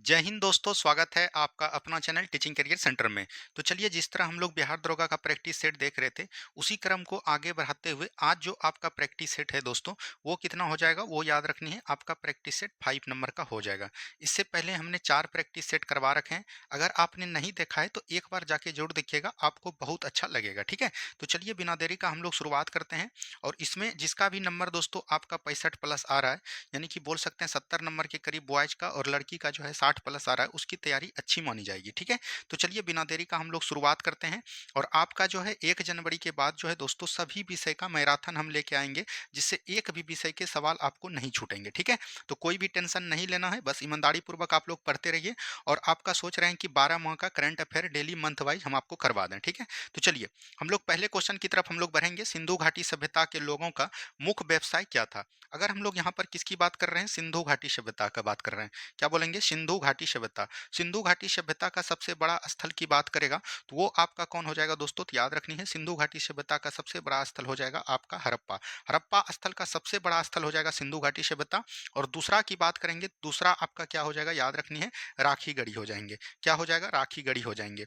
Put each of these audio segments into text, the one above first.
जय हिंद दोस्तों, स्वागत है आपका अपना चैनल टीचिंग करियर सेंटर में। तो चलिए, जिस तरह हम लोग बिहार दरोगा का प्रैक्टिस सेट देख रहे थे, उसी क्रम को आगे बढ़ाते हुए आज जो आपका प्रैक्टिस सेट है दोस्तों, वो कितना हो जाएगा वो याद रखनी है। आपका प्रैक्टिस सेट 5 नंबर का हो जाएगा। इससे पहले हमने 4 प्रैक्टिस सेट करवा रखे हैं। अगर आपने नहीं देखा है तो एक बार जाके जरूर देखिएगा, आपको बहुत अच्छा लगेगा। ठीक है, तो चलिए बिना देरी का हम लोग शुरुआत करते हैं। और इसमें जिसका भी नंबर दोस्तों आपका 65 प्लस आ रहा है, यानी कि बोल सकते हैं 70 नंबर के करीब बॉयज का, और लड़की का जो है 60 प्लस आ रहा है, उसकी तैयारी अच्छी मानी जाएगी। ठीक है, तो चलिए बिना देरी का हम लोग शुरुआत करते हैं। और आपका जो है 1 जनवरी के बाद जो है दोस्तों सभी विषय का मैराथन हम लेके आएंगे, जिससे एक भी विषय के सवाल आपको नहीं छूटेंगे। ठीक है, तो कोई भी टेंशन नहीं लेना है, बस ईमानदारी पूर्वक आप लोग पढ़ते रहिए। और आपका सोच रहे हैं कि 12 माह का current affair daily month wise हम आपको करवा दें। ठीक है, तो चलिए हम लोग पहले क्वेश्चन की तरफ हम लोग बढ़ेंगे। सिंधु घाटी सभ्यता के लोगों का मुख्य व्यवसाय क्या था? अगर हम लोग यहाँ पर किसकी बात कर रहे हैं, सिंधु घाटी सभ्यता का बात कर रहे हैं। क्या बोलेंगे? सिंधु घाटी सभ्यता। सिंधु घाटी सभ्यता का सबसे बड़ा स्थल की बात करेगा तो वो आपका कौन हो जाएगा दोस्तों? तो याद रखनी है, सिंधु घाटी सभ्यता का सबसे बड़ा स्थल हो जाएगा आपका हड़प्पा। हड़प्पा स्थल का सबसे बड़ा स्थल हो जाएगा सिंधु घाटी सभ्यता। और दूसरा की बात करेंगे, दूसरा आपका क्या हो जाएगा? याद रखनी है, राखी गढ़ी हो जाएंगे। क्या हो जाएगा? राखी गढ़ी हो जाएंगे।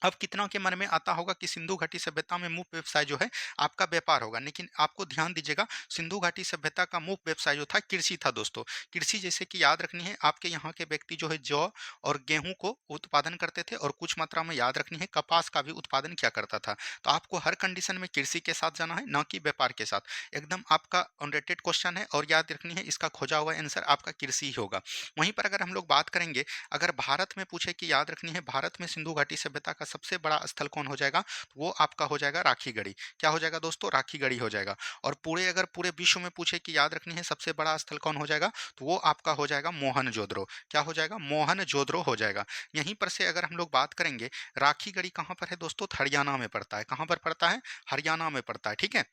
अब कितनों के मन में आता होगा कि सिंधु घाटी सभ्यता में मुख्य व्यवसाय जो है आपका व्यापार होगा, लेकिन आपको ध्यान दीजिएगा, सिंधु घाटी सभ्यता का मुख्य व्यवसाय जो था कृषि था दोस्तों। कृषि जैसे कि याद रखनी है, आपके यहाँ के व्यक्ति जो है जौ और गेहूं को उत्पादन करते थे, और कुछ मात्रा में याद रखनी है कपास का भी उत्पादन किया करता था। तो आपको हर कंडीशन में कृषि के साथ जाना है, न कि व्यापार के साथ। एकदम आपका अनरेटेड क्वेश्चन है, और याद रखनी है इसका खोजा हुआ आंसर आपका कृषि ही होगा। वहीं पर अगर हम लोग बात करेंगे, अगर भारत में पूछे कि याद रखनी है भारत में सिंधु घाटी सभ्यता का सबसे बड़ा स्थल कौन हो जाएगा, तो वो आपका हो जाएगा राखी गढ़ी। क्या हो जाएगा दोस्तों? राखी गढ़ी हो जाएगा। और अगर पूरे विश्व में पूछे कि याद रखनी है सबसे बड़ा स्थल कौन हो जाएगा, तो वो आपका हो जाएगा मोहनजोदड़ो। क्या हो जाएगा? मोहनजोदड़ो हो जाएगा। यहीं पर से अगर हम लोग बात करेंगे, राखी गढ़ी कहाँ पर है दोस्तों? तो हरियाणा में पड़ता है। कहाँ पर पड़ता है? हरियाणा में पड़ता है। ठीक है,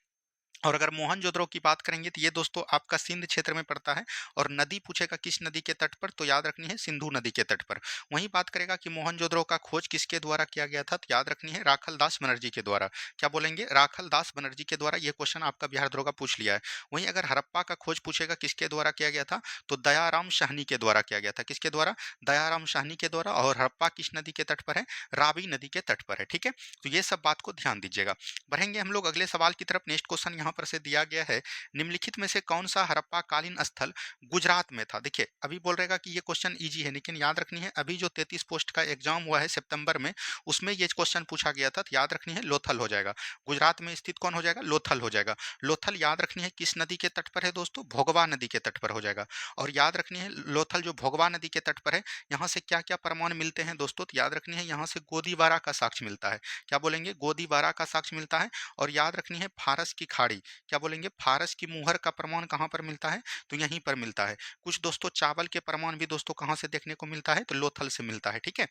और अगर मोहनजोदड़ो की बात करेंगे तो ये दोस्तों आपका सिंध क्षेत्र में पड़ता है। और नदी पूछेगा किस नदी के तट पर, तो याद रखनी है सिंधु नदी के तट पर। वहीं बात करेगा कि मोहनजोदड़ो का खोज किसके द्वारा किया गया था, तो याद रखनी है राखल दास बनर्जी के द्वारा। क्या बोलेंगे? राखल दास बनर्जी के द्वारा। ये क्वेश्चन आपका बिहार दरोगा पूछ लिया है। वहीं अगर हड़प्पा का खोज पूछेगा किसके द्वारा किया गया था, तो दयाराम साहनी के द्वारा किया गया था। किसके द्वारा? दयाराम साहनी के द्वारा। और हड़प्पा किस नदी के तट पर है? रावी नदी के तट पर है। ठीक है, तो ये सब बात को ध्यान दीजिएगा। बढ़ेंगे हम लोग अगले सवाल की तरफ। नेक्स्ट क्वेश्चन यहाँ पर से दिया गया है, निम्नलिखित में से कौन सा हड़प्पा कालीन स्थल गुजरात में था? देखिए, अभी बोल रहेगा कि ये क्वेश्चन इजी है, लेकिन याद रखनी है अभी जो 33 पोस्ट का एग्जाम हुआ है सितंबर में, उसमें ये क्वेश्चन पूछा गया था। तो याद रखनी है लोथल हो जाएगा। गुजरात में स्थित कौन हो जाएगा? लोथल हो जाएगा। लोथल याद रखनी है किस नदी के तट पर है दोस्तों? भोगवा नदी के तट पर हो जाएगा। और याद रखनी है लोथल जो भोगवा नदी के तट पर है, यहाँ से क्या क्या प्रमाण मिलते हैं दोस्तों? तो याद रखनी है यहाँ से गोदीबारा का साक्ष्य मिलता है। क्या बोलेंगे? गोदीबारा का साक्ष्य मिलता है। और याद रखनी है फारस की खाड़ी। क्या बोलेंगे? फारस की मुहर का प्रमाण कहाँ पर मिलता है? तो यहीं पर मिलता है। कुछ दोस्तों चावल के प्रमाण भी दोस्तों कहाँ से देखने को मिलता है? तो लोथल से मिलता है। ठीक है,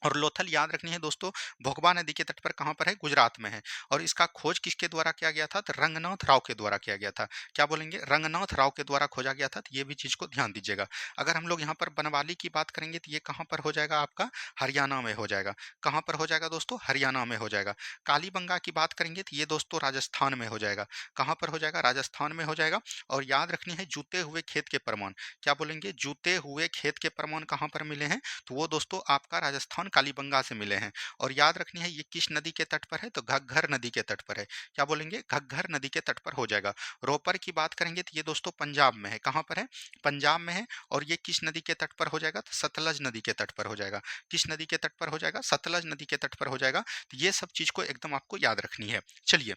और लोथल याद रखनी है दोस्तों भोगवा नदी के तट पर कहाँ पर है? गुजरात में है। और इसका खोज किसके द्वारा किया गया था? तो रंगनाथ राव के द्वारा किया गया था। क्या बोलेंगे? रंगनाथ राव के द्वारा खोजा गया था। तो ये भी चीज को ध्यान दीजिएगा। अगर हम लोग यहाँ पर बनवाली की बात करेंगे तो ये कहाँ पर हो जाएगा? आपका हरियाणा में हो जाएगा। कहाँ पर हो जाएगा दोस्तों? हरियाणा में हो जाएगा। कालीबंगा की बात करेंगे तो ये दोस्तों राजस्थान में हो जाएगा। कहाँ पर हो जाएगा? राजस्थान में हो जाएगा। और याद रखनी है जूते हुए खेत के प्रमाण। क्या बोलेंगे? जूते हुए खेत के प्रमाण कहाँ पर मिले हैं? तो वो दोस्तों आपका राजस्थान कालीबंगा से मिले हैं। और याद रखनी है ये किस नदी के तट पर है? तो घग्घर नदी के तट पर है। क्या बोलेंगे? घग्घर नदी के तट पर हो जाएगा। रोपर की बात करेंगे तो ये दोस्तों पंजाब में है। कहाँ पर है? पंजाब में है। और ये किस नदी के तट पर हो जाएगा? तो सतलज नदी के तट पर हो जाएगा। किस नदी के तट पर हो जाएगा? सतलज नदी के तट पर हो जाएगा। तो ये सब चीज को एकदम आपको याद रखनी है। चलिए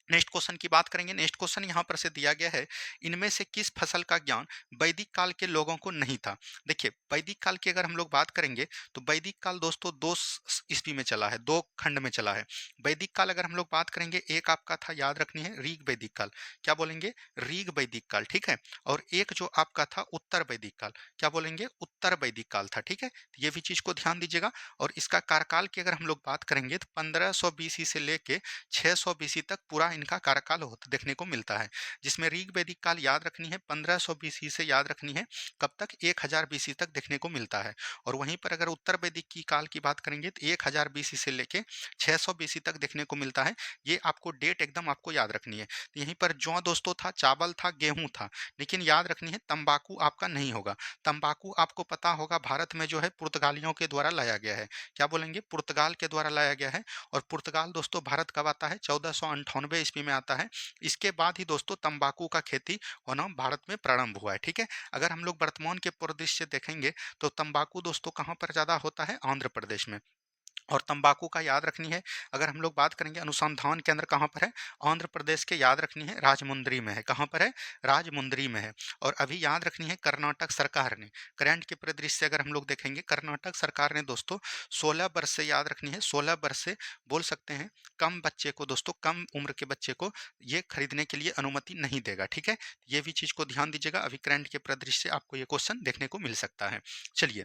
नेक्स्ट क्वेश्चन की बात करेंगे। नेक्स्ट क्वेश्चन यहाँ पर से दिया गया है, इनमें से किस फसल का ज्ञान वैदिक काल के लोगों को नहीं था? देखिए, वैदिक काल की अगर हम लोग बात करेंगे तो वैदिक काल दोस्तों दो ईस्वी में चला है, दो खंड में चला है। वैदिक काल अगर हम लोग बात करेंगे, एक आपका था याद रखनी है ऋग वैदिक काल। क्या बोलेंगे? ऋग वैदिक काल। ठीक है, और एक जो आपका था उत्तर वैदिक काल। क्या बोलेंगे? उत्तर वैदिक काल था। ठीक है, तो ये भी चीज को ध्यान दीजिएगा। और इसका कार्यकाल की अगर हम लोग बात करेंगे तो 1500 बीसी से लेके 600 बीसी तक पूरा इनका कार्यकाल देखने को मिलता है, जिसमें ऋग वैदिक काल याद रखनी है 1500 बीसी से याद रखनी है कब तक 1000 बीसी तक देखने को मिलता है। और वहीं पर अगर उत्तर वैदिक की काल की बात करेंगे तो 1000 बीसी से लेके 600 बीसी तक देखने को मिलता है। ये आपको डेट एकदम आपको याद रखनी है। तो यहीं पर जौ दोस्तों था, चावल था, गेहूं था, लेकिन याद रखनी है तंबाकू आपका नहीं होगा। तंबाकू आपको पता होगा भारत में जो है पुर्तगालियों के द्वारा लाया गया है। क्या बोलेंगे? पुर्तगाल के द्वारा लाया गया है। और पुर्तगाल दोस्तों भारत कब आता है? 1498 ईस्वी में आता है। इसके बाद ही दोस्तों तंबाकू का खेती होना भारत में प्रारंभ हुआ है। ठीक है, अगर हम लोग वर्तमान के परिदृश्य देखेंगे तो तंबाकू दोस्तों कहाँ पर ज्यादा होता है? आंध्र प्रदेश में। और तंबाकू का याद रखनी है, अगर हम लोग बात करेंगे अनुसंधान केंद्र कहाँ पर है? आंध्र प्रदेश के याद रखनी है राजमुंद्री में है। कहाँ पर है? राजमुंद्री में है। और अभी याद रखनी है कर्नाटक सरकार ने, करंट के परिदृश्य से अगर हम लोग देखेंगे, कर्नाटक सरकार ने दोस्तों 16 वर्ष से याद रखनी है, 16 वर्ष से बोल सकते हैं कम बच्चे को दोस्तों, कम उम्र के बच्चे को ये खरीदने के लिए अनुमति नहीं देगा। ठीक है, ये भी चीज को ध्यान दीजिएगा, अभी करंट के परिदृश्य से आपको ये क्वेश्चन देखने को मिल सकता है। चलिए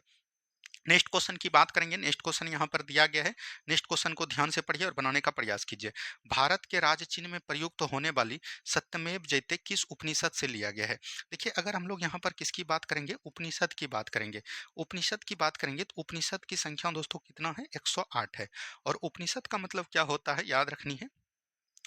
नेक्स्ट क्वेश्चन की बात करेंगे। नेक्स्ट क्वेश्चन यहाँ पर दिया गया है, नेक्स्ट क्वेश्चन को ध्यान से पढ़िए और बनाने का प्रयास कीजिए। भारत के राज्य चिन्ह में प्रयुक्त होने वाली सत्यमेव जयते किस उपनिषद से लिया गया है? देखिए अगर हम लोग यहाँ पर किसकी बात करेंगे? उपनिषद की बात करेंगे। उपनिषद की बात करेंगे तो उपनिषद की संख्या दोस्तों कितना है? 108 है। और उपनिषद का मतलब क्या होता है? याद रखनी है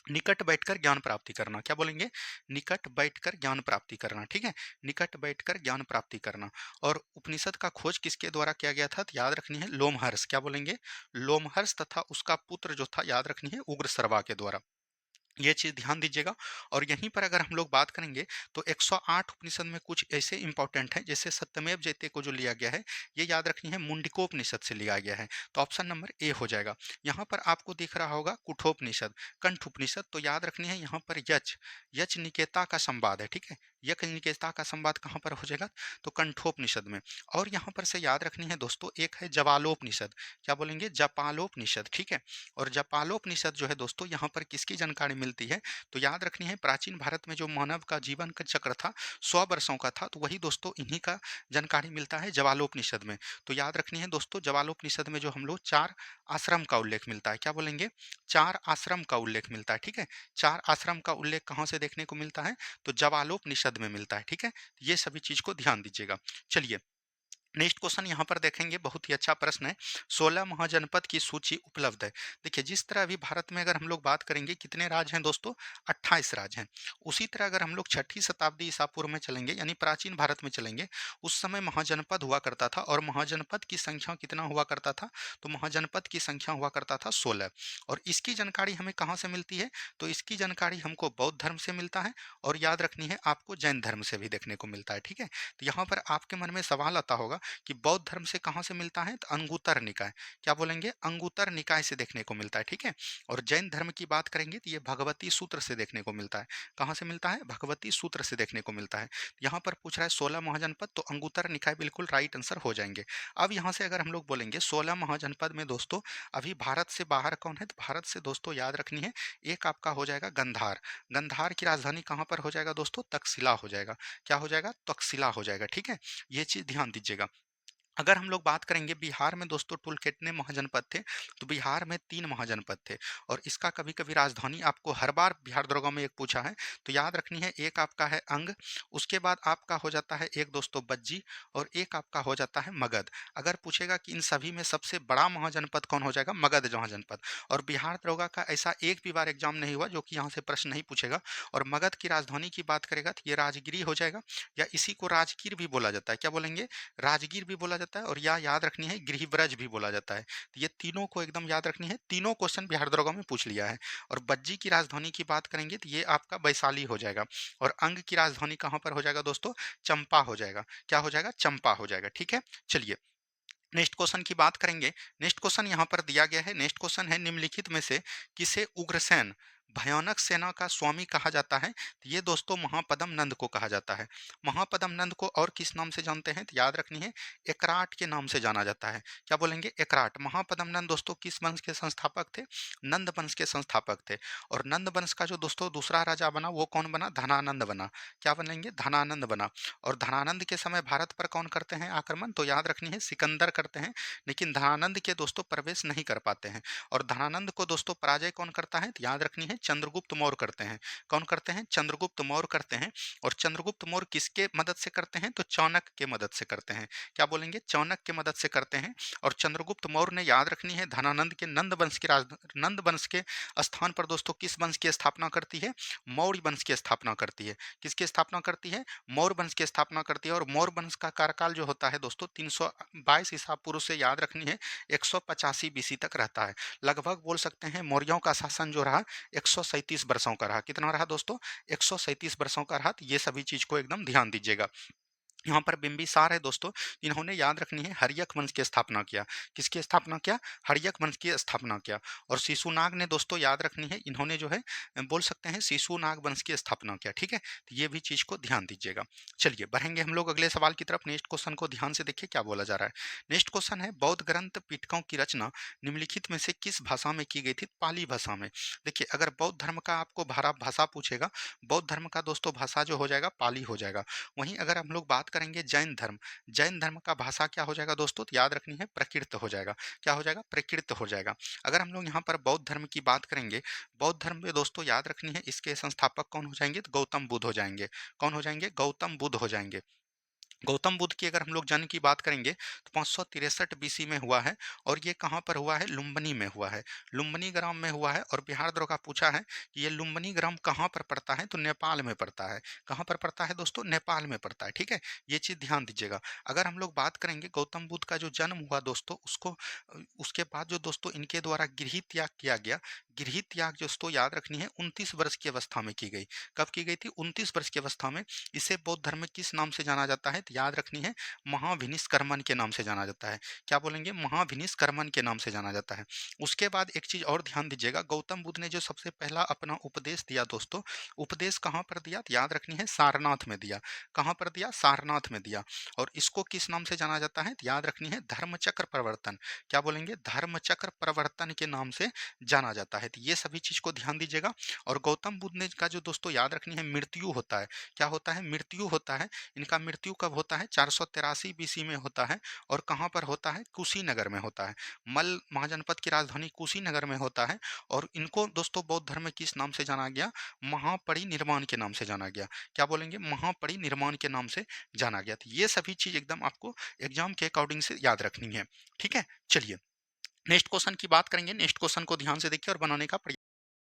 निकट बैठकर ज्ञान प्राप्ति करना। क्या बोलेंगे? निकट बैठकर ज्ञान प्राप्ति करना। ठीक है, निकट बैठकर ज्ञान प्राप्ति करना। और उपनिषद का खोज किसके द्वारा किया गया था? तो याद रखनी है लोमहर्ष। क्या बोलेंगे? लोमहर्ष तथा उसका पुत्र जो था याद रखनी है उग्रसर्वा के द्वारा। ये चीज ध्यान दीजिएगा। और यहीं पर अगर हम लोग बात करेंगे तो 108 उपनिषद में कुछ ऐसे इंपॉर्टेंट हैं, जैसे सत्यमेव जयते को जो लिया गया है ये याद रखनी है मुंडिकोपनिषद से लिया गया है। तो ऑप्शन नंबर ए हो जाएगा। यहाँ पर आपको दिख रहा होगा कुठोपनिषद, कंठ उपनिषद, तो याद रखनी है यहाँ पर यच, यच निकेता का संवाद है। ठीक है, यक निकेता का संवाद कहाँ पर हो जाएगा? तो कंठोपनिषद में। और यहाँ पर से याद रखनी है दोस्तों एक है जवालोपनिषद। क्या बोलेंगे? जपालोपनिषद। ठीक है, और जपालोपनिषद जो है दोस्तों यहाँ पर किसकी जानकारी मिलती है? तो याद रखनी है प्राचीन भारत में जो मानव का जीवन का चक्र था 100 वर्षों का था, तो वही दोस्तों इन्हीं का जानकारी मिलता है जवालोपनिषद में। तो याद रखनी है दोस्तों जवालोपनिषद में जो हम लोग 4 आश्रम का उल्लेख मिलता है। क्या बोलेंगे? 4 आश्रम का उल्लेख मिलता है। ठीक है, 4 आश्रम का उल्लेख कहाँ से देखने को मिलता है? तो जवालोपनिषद में मिलता है। ठीक है, ये सभी चीज को ध्यान दीजिएगा। चलिए नेक्स्ट क्वेश्चन यहाँ पर देखेंगे, बहुत ही अच्छा प्रश्न है। 16 महाजनपद की सूची उपलब्ध है। देखिए जिस तरह अभी भारत में अगर हम लोग बात करेंगे कितने राज्य हैं दोस्तों? 28 राज्य हैं। उसी तरह अगर हम लोग 6ठी शताब्दी ईसा पूर्व में चलेंगे यानी प्राचीन भारत में चलेंगे, उस समय महाजनपद हुआ करता था। और महाजनपद की संख्या कितना हुआ करता था? तो महाजनपद की संख्या हुआ करता था 16। और इसकी जानकारी हमें कहाँ से मिलती है? तो इसकी जानकारी हमको बौद्ध धर्म से मिलता है, और याद रखनी है आपको जैन धर्म से भी देखने को मिलता है। ठीक है, तो यहाँ पर आपके मन में सवाल आता होगा कि बौद्ध धर्म से कहाँ से मिलता है? तो अंगुतर निकाय। क्या बोलेंगे? अंगुतर निकाय से देखने को मिलता है। ठीक है, और जैन धर्म की बात करेंगे तो ये भगवती सूत्र से देखने को मिलता है। कहाँ से मिलता है? भगवती सूत्र से देखने को मिलता है। यहाँ पर पूछ रहा है 16 महाजनपद, तो अंगुतर निकाय बिल्कुल राइट आंसर हो जाएंगे। अब यहाँ से अगर हम लोग बोलेंगे 16 महाजनपद में दोस्तों अभी भारत से बाहर कौन है? तो भारत से दोस्तों याद रखनी है एक आपका हो जाएगा गंधार। गंधार की राजधानी कहाँ पर हो जाएगा दोस्तों? तक्षशिला हो जाएगा। क्या हो जाएगा? तक्षशिला हो जाएगा। ठीक है, ये चीज ध्यान दीजिएगा। अगर हम लोग बात करेंगे बिहार में दोस्तों कुल कितने महाजनपद थे? तो बिहार में 3 महाजनपद थे। और इसका कभी कभी राजधानी आपको हर बार बिहार दरोगा में एक पूछा है, तो याद रखनी है एक आपका है अंग, उसके बाद आपका हो जाता है एक दोस्तों बज्जी, और एक आपका हो जाता है मगध। अगर पूछेगा कि इन सभी में सबसे बड़ा महाजनपद कौन हो जाएगा? मगध महाजनपद। और बिहार दरोगा का ऐसा एक भी बार एग्जाम नहीं हुआ जो कि यहाँ से प्रश्न नहीं पूछेगा। और मगध की राजधानी की बात करेगा तो ये राजगिरी हो जाएगा, या इसी को राजगीर भी बोला जाता है। क्या बोलेंगे? राजगीर भी बोला जाता है, और या याद रखनी है गृहब्रज भी बोला जाता है। तो ये तीनों को एकदम याद रखनी है, तीनों क्वेश्चन बिहार दरोगा में पूछ लिया है। और बज्जी की राजधानी की बात करेंगे तो ये आपका वैशाली हो जाएगा। और अंग की राजधानी कहाँ पर हो जाएगा दोस्तों? चंपा हो जाएगा। क्या हो जाएगा? चंपा हो जाएगा। ठीक है, चलिए नेक्स्ट क्वेश्चन की बात करेंगे। नेक्स्ट क्वेश्चन यहाँ पर दिया गया है। नेक्स्ट क्वेश्चन है निम्नलिखित में से किसे उग्रसेन भयानक सेना का स्वामी कहा जाता है? तो ये दोस्तों महापदम नंद को कहा जाता है। महापदम नंद को और किस नाम से जानते हैं? तो याद रखनी है एकराट के नाम से जाना जाता है। क्या बोलेंगे? एकराट। महापदम नंद दोस्तों किस वंश के संस्थापक थे? नंद वंश के संस्थापक थे। और नंद वंश का जो दोस्तों दूसरा राजा बना वो कौन बना? धनानंद बना। क्या बनेंगे? धनानंद बना। और धनानंद के समय भारत पर कौन करते हैं आक्रमण? तो याद रखनी है सिकंदर करते हैं, लेकिन धनानंद के दोस्तों प्रवेश नहीं कर पाते हैं। और धनानंद को दोस्तों पराजय कौन करता है? तो याद रखनी है चंद्रगुप्त मौर्य करते हैं। कौन करते हैं? चंद्रगुप्त मौर्य करते हैं। और चंद्रगुप्त मौर्य किसके मदद से करते हैं? तो चाणक्य के मदद से करते हैं। क्या बोलेंगे? चाणक्य के मदद से करते हैं। और चंद्रगुप्त मौर्य ने, याद रखनी है, धनानंद के नंद वंश के स्थान पर दोस्तों किस वंश की स्थापना करती है? मौर्य वंश की स्थापना करती है। किसकी स्थापना करती है? मौर्य वंश की स्थापना करती है। और मौर्य वंश का कार्यकाल जो होता है दोस्तों 322 ईसा पूर्व से, याद रखनी है, 185 बीसी तक रहता है। लगभग बोल सकते हैं मौर्यों का शासन जो रहा 137 वर्षों का रहा। कितना रहा दोस्तों? 137 वर्षों का रहा। तो ये सभी चीज को एकदम ध्यान दीजिएगा। यहाँ पर बिंबिसार है दोस्तों, इन्होंने, याद रखनी है, हर्यक वंश की स्थापना किया। किसकी स्थापना किया? हर्यक वंश की स्थापना किया। और शिशुनाग ने दोस्तों, याद रखनी है, इन्होंने जो है बोल सकते हैं शिशुनाग वंश की स्थापना किया। ठीक है, तो ये भी चीज को ध्यान दीजिएगा। चलिए बढ़ेंगे हम लोग अगले सवाल की तरफ। नेक्स्ट क्वेश्चन को ध्यान से देखिए क्या बोला जा रहा है। नेक्स्ट क्वेश्चन है, बौद्ध ग्रंथ पिटकों की रचना निम्नलिखित में से किस भाषा में की गई थी? पाली भाषा में। देखिए, अगर बौद्ध धर्म का आपको भाषा पूछेगा, बौद्ध धर्म का दोस्तों भाषा जो हो जाएगा पाली हो जाएगा। वहीं अगर हम लोग बात करेंगे जैन धर्म, जैन धर्म का भाषा क्या हो जाएगा दोस्तों? तो याद रखनी है, प्रकृत हो जाएगा। क्या हो जाएगा? प्रकृत हो जाएगा। अगर हम लोग यहाँ पर बौद्ध धर्म की बात करेंगे, बौद्ध धर्म में दोस्तों याद रखनी है, इसके संस्थापक कौन हो जाएंगे? तो गौतम बुद्ध हो जाएंगे। कौन हो जाएंगे? गौतम बुद्ध हो जाएंगे। गौतम बुद्ध की अगर हम लोग जन्म की बात करेंगे तो 563 बीसी में हुआ है। और ये कहाँ पर हुआ है? लुम्बिनी में हुआ है। लुम्बिनी ग्राम में हुआ है। और बिहार दरोगा पूछा है कि ये लुम्बिनी ग्राम कहाँ पर पड़ता है? तो नेपाल में पड़ता है। कहाँ पर पड़ता है दोस्तों? नेपाल में पड़ता है। ठीक है, ये चीज ध्यान दीजिएगा। अगर हम लोग बात करेंगे गौतम बुद्ध का जो जन्म हुआ दोस्तों, उसके बाद जो दोस्तों इनके द्वारा गृह त्याग किया गया, गृह त्याग दोस्तों याद रखनी है 29 वर्ष की अवस्था में की गई। कब की गई थी? 29 वर्ष की अवस्था में। इसे बौद्ध धर्म में किस नाम से जाना जाता है? तो याद रखनी है, महाविनिष्कर्मन के नाम से जाना जाता है। क्या बोलेंगे? महाविनिष्कर्मन के नाम से जाना जाता है। उसके बाद एक चीज और ध्यान दीजिएगा, गौतम बुद्ध ने जो सबसे पहला अपना उपदेश दिया दोस्तों, उपदेश कहाँ पर दिया? तो याद रखनी है, सारनाथ में दिया। कहाँ पर दिया? सारनाथ में दिया। और इसको किस नाम से जाना जाता है? तो याद रखनी है, धर्मचक्र प्रवर्तन। क्या बोलेंगे? धर्मचक्र प्रवर्तन के नाम से जाना जाता है। तो ये सभी चीज को ध्यान दीजिएगा। और गौतम बुद्ध ने का जो दोस्तों याद रखनी है मृत्यु होता है। क्या होता है? मृत्यु होता है। इनका मृत्यु कब होता है? 483 बीसी में होता है। और कहाँ पर होता है? कुशीनगर में होता है। मल महाजनपद की राजधानी कुशीनगर में होता है। और इनको दोस्तों बौद्ध धर्म में किस नाम से जाना गया? महापरिनिर्वाण के नाम से जाना गया। क्या बोलेंगे? महापरिनिर्वाण के नाम से जाना गया। तो ये सभी चीज एकदम आपको एग्जाम के अकॉर्डिंग से याद रखनी है। ठीक है, चलिए नेक्स्ट क्वेश्चन की बात करेंगे। नेक्स्ट क्वेश्चन को ध्यान से देखिए और बनाने का प्रयास।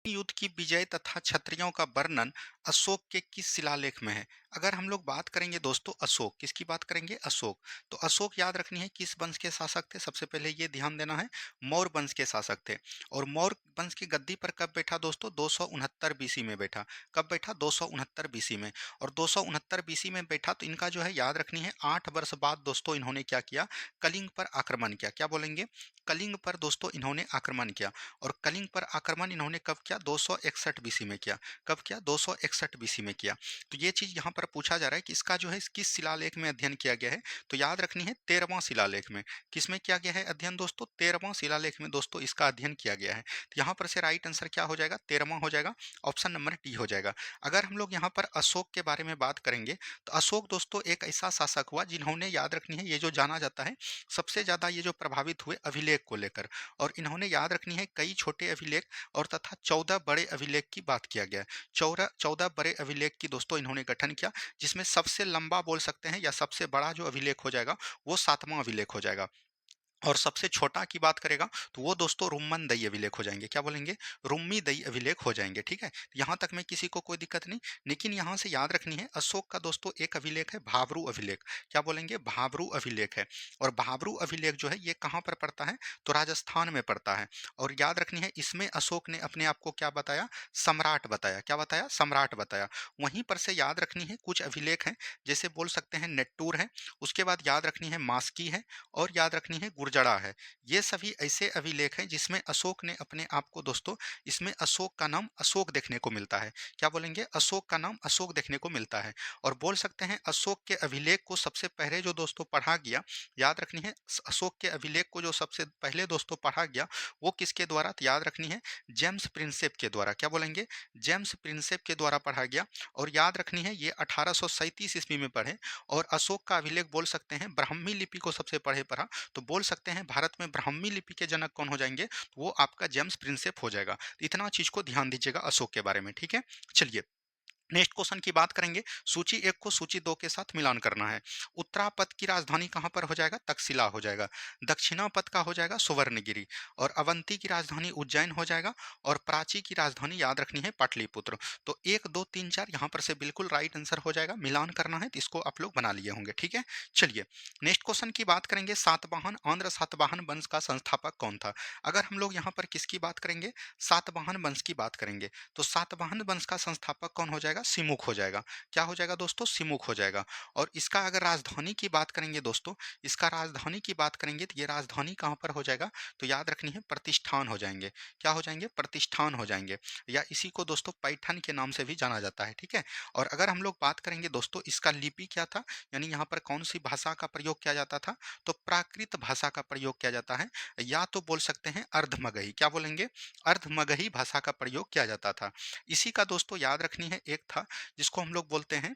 युद्ध की विजय तथा क्षत्रियों का वर्णन अशोक के किस शिलालेख में है? अगर हम लोग बात करेंगे दोस्तों अशोक, किसकी बात करेंगे? अशोक। तो अशोक याद रखनी है किस वंश के शासक थे? सबसे पहले ये ध्यान देना है, मौर्य वंश के शासक थे। और मौर्य वंश की गद्दी पर कब बैठा दोस्तों? 269 बीसी में बैठा। कब बैठा? 269 बीसी में। और 269 बीसी में बैठा तो इनका जो है याद रखनी है 8 वर्ष बाद दोस्तों इन्होंने क्या किया? कलिंग पर आक्रमण किया। क्या बोलेंगे? कलिंग पर दोस्तों इन्होंने आक्रमण किया। और कलिंग पर आक्रमण इन्होंने कब किया? 261 बीसी में किया। कब किया? 261 बीसी में किया। तो ये चीज यहाँ पर पूछा जा रहा है कि इसका जो है किस शिलालेख में अध्ययन किया गया है? तो याद रखनी है 13वां शिलालेख में। किसमें किया गया है अध्ययन दोस्तों? 13वां शिलालेख में दोस्तों इसका अध्ययन किया गया है। तो यहाँ पर से राइट आंसर क्या हो जाएगा? 13वां हो जाएगा। ऑप्शन नंबर डी हो जाएगा। अगर हम लोग यहाँ पर अशोक के बारे में बात करेंगे तो अशोक दोस्तों एक ऐसा शासक हुआ जिन्होंने, याद रखनी है, ये जो जाना जाता है सबसे ज्यादा ये जो प्रभावित हुए अभिलेख को लेकर। और इन्होंने याद रखनी है कई छोटे अभिलेख और तथा 14 बड़े अभिलेख की बात किया गया है। 14 बड़े अभिलेख की दोस्तों इन्होंने गठन किया, जिसमें सबसे लंबा बोल सकते हैं या सबसे बड़ा जो अभिलेख हो जाएगा वो 7वां अभिलेख हो जाएगा। और सबसे छोटा की बात करेगा तो वो दोस्तों रुम्मन दई अभिलेख हो जाएंगे। क्या बोलेंगे? रुम्मी दई अभिलेख हो जाएंगे। ठीक है, यहाँ तक में किसी को कोई दिक्कत नहीं। लेकिन यहाँ से याद रखनी है अशोक का दोस्तों एक अभिलेख है भाबरू अभिलेख। क्या बोलेंगे? भाबरू अभिलेख है। और भाबरू अभिलेख जो है ये कहाँ पर पड़ता है? तो राजस्थान में पड़ता है। और याद रखनी है इसमें अशोक ने अपने आप को क्या बताया? सम्राट बताया। क्या बताया? सम्राट बताया। वहीं पर से याद रखनी है कुछ अभिलेख हैं, जैसे बोल सकते हैं नेट्टूर है, उसके बाद याद रखनी है मास्की है, और याद रखनी है गुर्जरा है। ये सभी ऐसे अभिलेख हैं जिसमें अशोक ने अपने आप को दोस्तों, इसमें अशोक का नाम अशोक देखने को मिलता है। क्या बोलेंगे? अशोक का नाम अशोक देखने को मिलता है। और बोल सकते हैं अशोक के अभिलेख को सबसे पहले जो दोस्तों पढ़ा गया, याद रखनी है अशोक के अभिलेख को जो सबसे पहले दोस्तों पढ़ा गया वो किसके द्वारा? तो याद रखनी है जेम्स प्रिंसेप के द्वारा। क्या बोलेंगे? जेम्स प्रिंसेप के द्वारा पढ़ा गया। और याद रखनी है ये 1837 ईस्वी में पढ़े। और अशोक का अभिलेख बोल सकते हैं ब्राह्मी लिपि को सबसे पढ़े पढ़ा तो बोल सकते सकते हैं भारत में ब्राह्मी लिपि के जनक कौन हो जाएंगे, तो वो आपका जेम्स प्रिंसेप हो जाएगा। तो इतना चीज को ध्यान दीजिएगा अशोक के बारे में, ठीक है। चलिए नेक्स्ट क्वेश्चन की बात करेंगे। सूची एक को सूची दो के साथ मिलान करना है। उत्तरापद की राजधानी कहां पर हो जाएगा, तक्षशिला हो जाएगा। दक्षिणापद का हो जाएगा सुवर्णगिरी। और अवंती की राजधानी उज्जैन हो जाएगा। और प्राची की राजधानी याद रखनी है पाटलिपुत्र। तो एक दो तीन चार यहाँ पर से बिल्कुल राइट आंसर हो जाएगा। मिलान करना है तो इसको आप लोग बना लिए होंगे, ठीक है। चलिए नेक्स्ट क्वेश्चन की बात करेंगे। सातवाहन आंध्र सातवाहन वंश का संस्थापक कौन था। अगर हम लोग यहाँ पर किसकी बात करेंगे, सातवाहन वंश की बात करेंगे, तो सातवाहन वंश का संस्थापक कौन हो जाएगा, सिमुक हो जाएगा। क्या हो जाएगा दोस्तों, सिमुक हो जाएगा। और इसका अगर राजधानी की बात करेंगे दोस्तों, इसका राजधानी की बात करेंगे तो ये राजधानी कहाँ पर हो जाएगा, तो याद रखनी है प्रतिष्ठान हो जाएंगे। क्या हो जाएंगे, प्रतिष्ठान हो जाएंगे। या इसी को दोस्तों पैठन के नाम से भी जाना जाता है, ठीक है। और अगर हम लोग बात करेंगे दोस्तों इसका लिपि क्या था, यानी यहाँ पर कौन सी भाषा का प्रयोग किया जाता था, तो प्राकृत भाषा का प्रयोग किया जाता है। या तो बोल सकते हैं अर्धमगही, क्या बोलेंगे, अर्धमगही भाषा का प्रयोग किया जाता था। इसी का दोस्तों याद रखनी है एक था जिसको हम लोग बोलते हैं,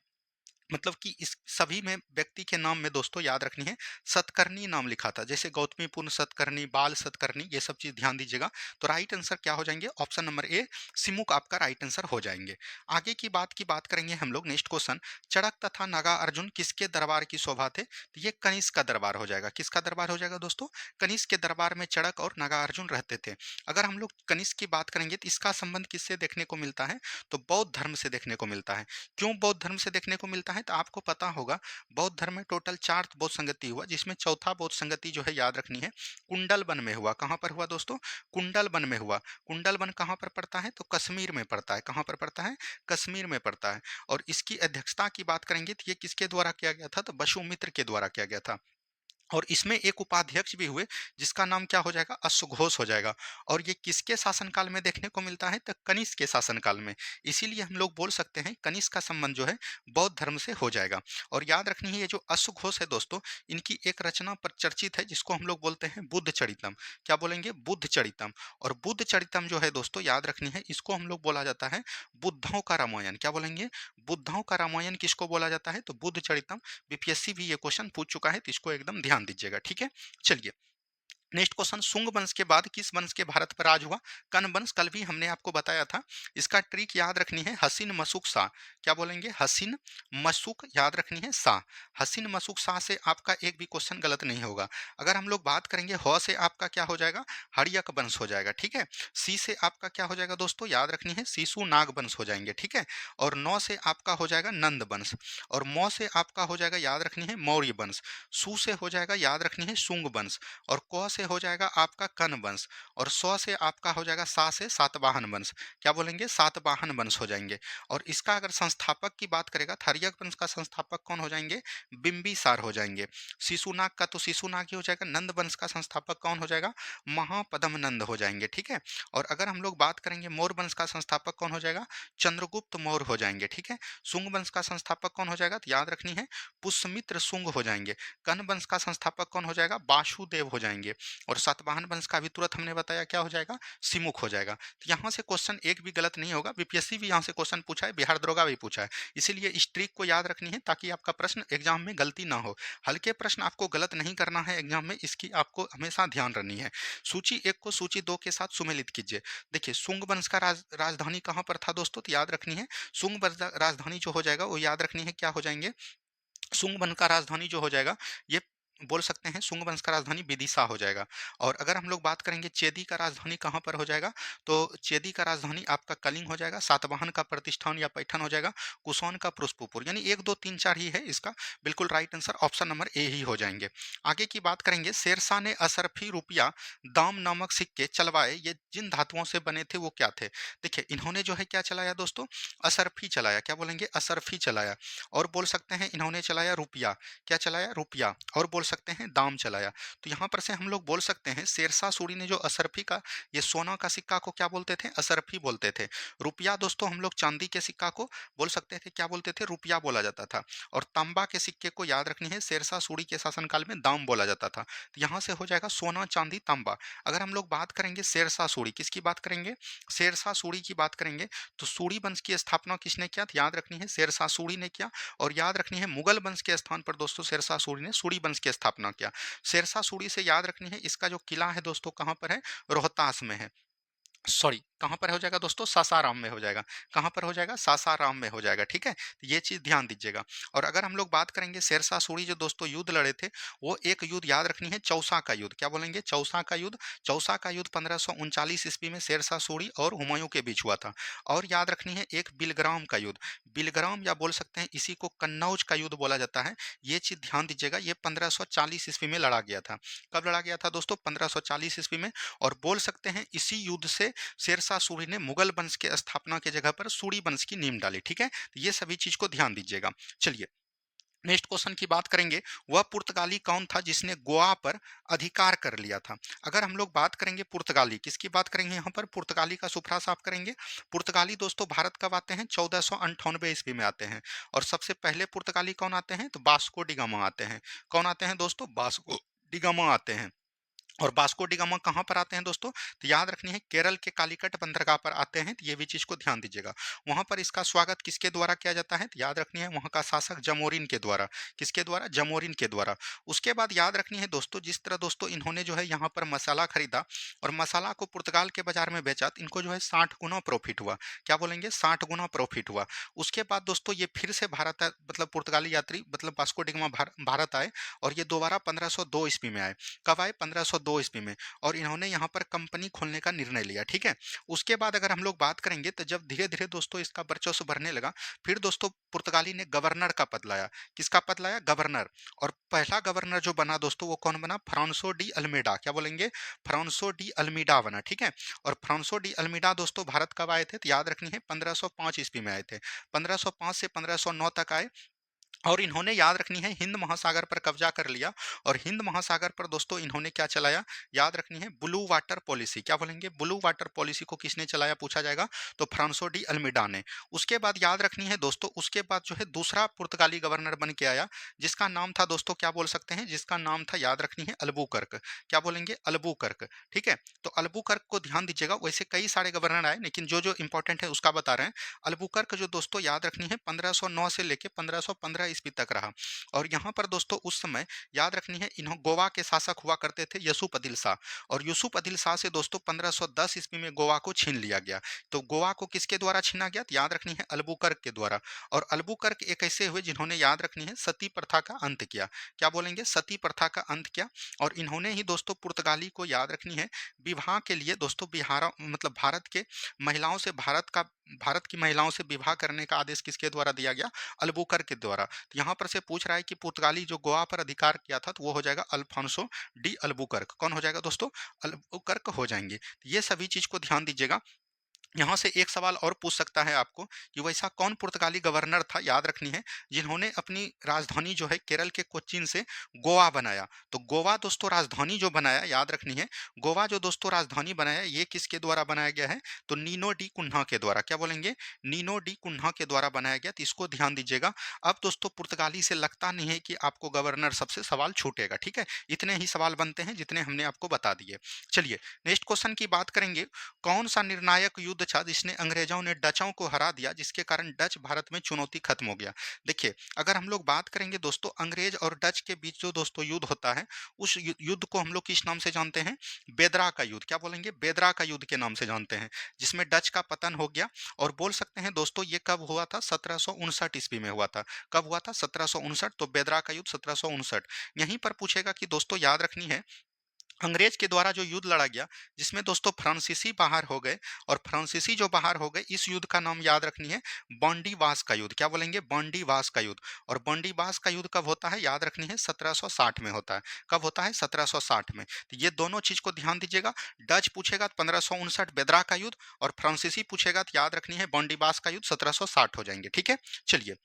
मतलब कि इस सभी में व्यक्ति के नाम में दोस्तों याद रखनी है सतकर्णी नाम लिखा था, जैसे गौतमीपुत्र सतकर्णी, बाल सतकर्णी, ये सब चीज ध्यान दीजिएगा। तो राइट आंसर क्या हो जाएंगे, ऑप्शन नंबर ए सिमुक आपका राइट आंसर हो जाएंगे। आगे की बात करेंगे हम लोग। नेक्स्ट क्वेश्चन, चड़क तथा नागा अर्जुन किसके दरबार की शोभा थे, तो ये कनिष्क का दरबार हो जाएगा। किसका दरबार हो जाएगा दोस्तों, कनिष्क के दरबार में चड़क और नागा अर्जुन रहते थे। अगर हम लोग कनिष्क की बात करेंगे तो इसका संबंध किससे देखने को मिलता है, तो बौद्ध धर्म से देखने को मिलता है। क्यों बौद्ध धर्म से देखने को मिलता है, तो आपको पता होगा बौद्ध धर्म में टोटल 4 बौद्ध संगति हुआ, जिसमें चौथा बौद्ध संगति जो है याद रखनी है कुंडलवन में हुआ। कहां पर हुआ दोस्तों, कुंडलवन में हुआ। कुंडलवन कहां पर पड़ता है, तो कश्मीर में पड़ता है। कहां पर पड़ता है, कश्मीर में पड़ता है। और इसकी अध्यक्षता की बात करेंगे तो ये किसके द्वारा किया गया था, तो वसुमित्र के द्वारा किया गया था। और इसमें एक उपाध्यक्ष भी हुए जिसका नाम क्या हो जाएगा, अश्वघोष हो जाएगा। और ये किसके शासनकाल में देखने को मिलता है, तो कनिष्क के शासनकाल में। इसीलिए हम लोग बोल सकते हैं कनिष्क का संबंध जो है बौद्ध धर्म से हो जाएगा। और याद रखनी है ये जो अश्वघोष है दोस्तों, इनकी एक रचना पर चर्चित है जिसको हम लोग बोलते हैं बुद्ध चरितम। क्या बोलेंगे, बुद्ध चरितम। और बुद्ध चरितम जो है दोस्तों याद रखनी है, इसको हम लोग बोला जाता है बुद्धों का रामायण। क्या बोलेंगे, बुद्धों का रामायण किसको बोला जाता है, तो बुद्ध चरितम। बीपीएससी भी ये क्वेश्चन पूछ चुका है, तो इसको एकदम ध्यान दीजिएगा, ठीक है। चलिए नेक्स्ट क्वेश्चन, शुंग वंश के बाद किस वंश के भारत पर राज हुआ, कन वंश। कल भी हमने आपको बताया था। इसका ट्रिक याद रखनी है हसीन मसूक शाह। क्या बोलेंगे, हसीन मसूक याद रखनी है शाह। हसीन मसूक शाह से आपका एक भी क्वेश्चन गलत नहीं होगा। अगर हम लोग बात करेंगे ह से आपका क्या हो जाएगा, हड़यक वंश हो जाएगा, ठीक है। सी से आपका क्या हो जाएगा दोस्तों, याद रखनी है सीसु नाग वंश हो जाएंगे, ठीक है। और नौ से आपका हो जाएगा नंद वंश। और मौ से आपका हो जाएगा याद रखनी है मौर्य वंश। सु से हो जाएगा याद रखनी है शुंग वंश। और क से हो जाएगा आपका कन वंश। और सौ से आपका हो जाएगा सा से सातवाहन वंश। क्या बोलेंगे, सातवाहन वंश हो जाएंगे। और इसका अगर संस्थापक की बात करेगा, हर्यक वंश का संस्थापक कौन हो जाएंगे, बिंबिसार हो जाएंगे। शिशुनाग का तो शिशुनाग ही हो जाएगा। नंद वंश का संस्थापक कौन हो जाएगा, महापद्म नंद हो जाएंगे, ठीक है। और अगर हम लोग बात करेंगे मौर्य वंश का संस्थापक कौन हो जाएगा, चंद्रगुप्त मौर्य हो जाएंगे, ठीक है। शुंग वंश का संस्थापक कौन हो जाएगा, तो याद रखनी है पुष्यमित्र शुंग हो जाएंगे। कन वंश का संस्थापक कौन हो जाएगा, वासुदेव हो जाएंगे। और सातवाहन वंश का भी तुरंत हमने बताया क्या हो जाएगा, सिमुख हो जाएगा। तो यहाँ से क्वेश्चन एक भी गलत नहीं होगा। बीपीएससी भी यहाँ से क्वेश्चन पूछा है, बिहार दरोगा भी पूछा है। इसीलिए इस ट्रिक को याद रखनी है ताकि आपका प्रश्न एग्जाम में गलती ना हो। हल्के प्रश्न आपको गलत नहीं करना है एग्जाम में, इसकी आपको हमेशा ध्यान रखनी है। सूची एक को सूची दो के साथ सुमेलित कीजिए। देखिए शुंग वंश का राजधानी कहाँ पर था दोस्तों, तो याद रखनी है शुंग राजधानी जो हो जाएगा वो याद रखनी है क्या हो जाएंगे, शुंग वंश का राजधानी जो हो जाएगा ये बोल सकते हैं शुंग वंश का राजधानी विदिशा हो जाएगा। और अगर हम लोग बात करेंगे चेदी का राजधानी कहाँ पर हो जाएगा, तो चेदी का राजधानी आपका कलिंग हो जाएगा। सातवाहन का प्रतिष्ठान या पैठन हो जाएगा। कुशौन का पुष्पपुर। यानी एक दो तीन चार ही है इसका बिल्कुल right answer, option number A ही हो जाएंगे। आगे की बात करेंगे, शेरशाह ने असरफी रुपया दाम नामक सिक्के चलवाए, ये जिन धातुओं से बने थे वो क्या थे। देखिए इन्होंने जो है क्या चलाया दोस्तों, असरफी चलाया। क्या बोलेंगे, असरफी चलाया। और बोल सकते हैं इन्होंने चलाया रुपया। क्या चलाया, रुपया। और बोल सकते हैं दाम चलाया। तो यहाँ पर से हम लोग बोल सकते हैं शेरशाह सूरी ने जो असरफी का ये सोना का सिक्का को क्या बोलते थे, असरफी बोलते थे। रुपया दोस्तों हम लोग चांदी के सिक्का को बोल सकते थे क्या बोलते थे, रुपया बोला जाता था। और तांबा के सिक्के को याद रखनी है शेरशाह सूरी के शासनकाल में दाम बोला जाता था। तो यहाँ से हो जाएगा सोना चांदी तांबा। अगर हम लोग बात करेंगे शेरशाह सूरी, किसकी बात करेंगे, शेरशाह सूरी की बात करेंगे, तो सूरी वंश की स्थापना किसने किया, तो याद रखनी है शेरशाह सूरी ने किया। और याद रखनी है मुगल वंश के स्थान पर दोस्तों शेरशाह सूरी ने सूरी वंश की स्थापना किया। शेरशाह सूरी से याद रखनी है, इसका जो किला है दोस्तों कहाँ पर है, रोहतास में है। सॉरी, कहाँ पर हो जाएगा दोस्तों, सासाराम में हो जाएगा। कहाँ पर हो जाएगा, सासाराम में हो जाएगा, ठीक है। तो ये चीज ध्यान दीजिएगा। और अगर हम लोग बात करेंगे शेरशाह सूरी जो दोस्तों युद्ध लड़े थे, वो एक युद्ध याद रखनी है, चौसा का युद्ध। क्या बोलेंगे, चौसा का युद्ध। चौसा का युद्ध 1539 ईस्वी में शेरशाह सूरी और हुमायूं के बीच हुआ था। और याद रखनी है एक बिलग्राम का युद्ध। बिलग्राम या बोल सकते हैं इसी को कन्नौज का युद्ध बोला जाता है। ये चीज ध्यान दीजिएगा, ये 1540 ईस्वी में लड़ा गया था। कब लड़ा गया था दोस्तों, 1540 ईस्वी में। और बोल सकते हैं इसी युद्ध से शेरशाह सूरी ने मुगल वंश के स्थापना की जगह पर सूरी वंश की नींव डाली, ठीक है। तो ये सभी चीज को ध्यान दीजिएगा। चलिए नेक्स्ट क्वेश्चन की बात करेंगे, वह पुर्तगाली कौन था जिसने गोवा पर अधिकार कर लिया था। अगर हम लोग बात करेंगे पुर्तगाली, किसकी बात करेंगे यहाँ पर, पुर्तगाली का सुफरा साफ करेंगे। पुर्तगाली दोस्तों भारत कब आते हैं, 1498 ईस्वी में आते हैं। और सबसे पहले पुर्तगाली कौन आते हैं, तो बास्को डी गामा आते हैं। कौन आते हैं दोस्तों, बास्को डी गामा आते हैं। और बास्को डी गामा कहाँ पर आते हैं दोस्तों, तो याद रखनी है केरल के कालीकट बंदरगाह पर आते हैं। तो ये भी चीज को ध्यान दीजिएगा। वहां पर इसका स्वागत किसके द्वारा किया जाता है, तो याद रखनी है वहां का शासक जमोरिन के द्वारा। किसके द्वारा, जमोरिन के द्वारा। उसके बाद याद रखनी है दोस्तों, जिस तरह दोस्तों इन्होंने जो है यहाँ पर मसाला खरीदा और मसाला को पुर्तगाल के बाजार में बेचा, तो इनको जो है 60 गुना प्रॉफिट हुआ। क्या बोलेंगे, 60 गुना प्रॉफिट हुआ। उसके बाद दोस्तों ये फिर से भारत मतलब पुर्तगाली यात्री मतलब बास्को डी गामा भारत आए। और ये दोबारा 1502 ईस्वी में आए। कब आए, 1502 ईस्वी में। और इन्होंने यहाँ पर कंपनी खोलने का निर्णय लिया, ठीक है। उसके बाद अगर हम लोग बात करेंगे, तो जब धीरे धीरे दोस्तों इसका वर्चस्व बढ़ने लगा, फिर दोस्तों पुर्तगाली ने गवर्नर का पद लाया। किसका पद लाया, गवर्नर। और पहला गवर्नर जो बना दोस्तों वो कौन बना, फ्रांसो डी अल्मेडा। क्या बोलेंगे, फ्रांसो डी अल्मीडा बना, ठीक है। और फ्रांसो डी अल्मीडा दोस्तों भारत कब आए थे, तो याद रखनी है 1505 ईस्वी में आए थे। 1505 से 1509 तक आए। और इन्होंने याद रखनी है हिंद महासागर पर कब्जा कर लिया। और हिंद महासागर पर दोस्तों इन्होंने क्या चलाया, याद रखनी है ब्लू वाटर पॉलिसी। क्या बोलेंगे, ब्लू वाटर पॉलिसी को किसने चलाया पूछा जाएगा, तो फ्रांसो डी अल्मीडा ने। उसके बाद याद रखनी है दोस्तों, उसके बाद जो है दूसरा पुर्तगाली गवर्नर बन के आया, जिसका नाम था दोस्तों क्या बोल सकते हैं, जिसका नाम था याद रखनी है अल्बुकर्क। क्या बोलेंगे, अल्बुकर्क, ठीक है। तो अल्बुकर्क को ध्यान दीजिएगा। वैसे कई सारे गवर्नर आए, लेकिन जो जो इंपॉर्टेंट है उसका बता रहे हैं। अल्बुकर्क जो दोस्तों याद रखनी है 1509 से लेके 1515 ईस्वी तक रहा। और यहाँ पर दोस्तों उस समय याद रखनी है इन्हों गोवा के शासक हुआ करते थे यूसुफ अदिल शाह। और यूसुफ अदिल शाह से दोस्तों 1510 ईस्वी में गोवा को छीन लिया गया। तो गोवा को किसके द्वारा छीना गया, तो याद रखनी है अल्बुकर्क के द्वारा। और अल्बुकर्क एक ऐसे हुए जिन्होंने याद रखनी है सती प्रथा का अंत किया। क्या बोलेंगे, सती प्रथा का अंत किया। और इन्होंने ही दोस्तों पुर्तगाली को याद रखनी है विवाह के लिए दोस्तों बिहार मतलब भारत के महिलाओं से भारत की महिलाओं से विवाह करने का आदेश किसके द्वारा दिया गया, अल्बुकर्क के द्वारा। तो यहाँ पर से पूछ रहा है कि पुर्तगाली जो गोवा पर अधिकार किया था, तो वो हो जाएगा अल्फांसो डी अल्बुकर्क। कौन हो जाएगा दोस्तों, अल्बुकर्क हो जाएंगे। तो ये सभी चीज को ध्यान दीजिएगा। यहाँ से एक सवाल और पूछ सकता है आपको कि वैसा कौन पुर्तगाली गवर्नर था, याद रखनी है, जिन्होंने अपनी राजधानी जो है केरल के कोच्चिन से गोवा बनाया। तो गोवा दोस्तों राजधानी जो बनाया, याद रखनी है गोवा जो दोस्तों राजधानी बनाया, ये किसके द्वारा बनाया गया है, तो नीनो डी कुन्हा के द्वारा। क्या बोलेंगे, नीनो डी कुन्हा के द्वारा बनाया गया। तो इसको ध्यान दीजिएगा। अब दोस्तों पुर्तगाली से लगता नहीं है कि आपको गवर्नर सबसे सवाल छूटेगा, ठीक है। इतने ही सवाल बनते हैं जितने हमने आपको बता दिए। चलिए नेक्स्ट क्वेश्चन की बात करेंगे, कौन सा निर्णायक युद्ध था जिसने अंग्रेजों ने डचों को हरा दिया, जिसके कारण डच भारत में चुनौती खत्म हो गया। देखिए अगर हम लोग बात करेंगे दोस्तों अंग्रेज और डच के बीच जो दोस्तों युद्ध होता है, उस युद्ध को हम लोग किस नाम से जानते हैं, बेदरा का युद्ध। क्या बोलेंगे, बेदरा का युद्ध के नाम से जानते हैं, जिसमें डच का पतन हो गया। और बोल सकते हैं दोस्तों ये कब हुआ था, 1759 ईस्वी में हुआ था। कब हुआ था, 1759। तो बेदरा का युद्ध 1759। यहीं पर पूछेगा कि दोस्तों याद रखनी है अंग्रेज के द्वारा जो युद्ध लड़ा गया, जिसमें दोस्तों फ्रांसीसी बाहर हो गए। और फ्रांसीसी जो बाहर हो गए, इस युद्ध का नाम याद रखनी है बॉन्डीवास का युद्ध। क्या बोलेंगे, बॉन्डीवास का युद्ध। और बॉन्डीवास का युद्ध कब होता है, याद रखनी है 1760 में होता है। कब होता है, 1760 में। तो ये दोनों चीज को ध्यान दीजिएगा। डच पूछेगा तो 1559 बेदरा का युद्ध, और फ्रांसीसी पूछेगा तो याद रखनी है बॉन्डीवास का युद्ध 1760 हो जाएंगे, ठीक है। चलिए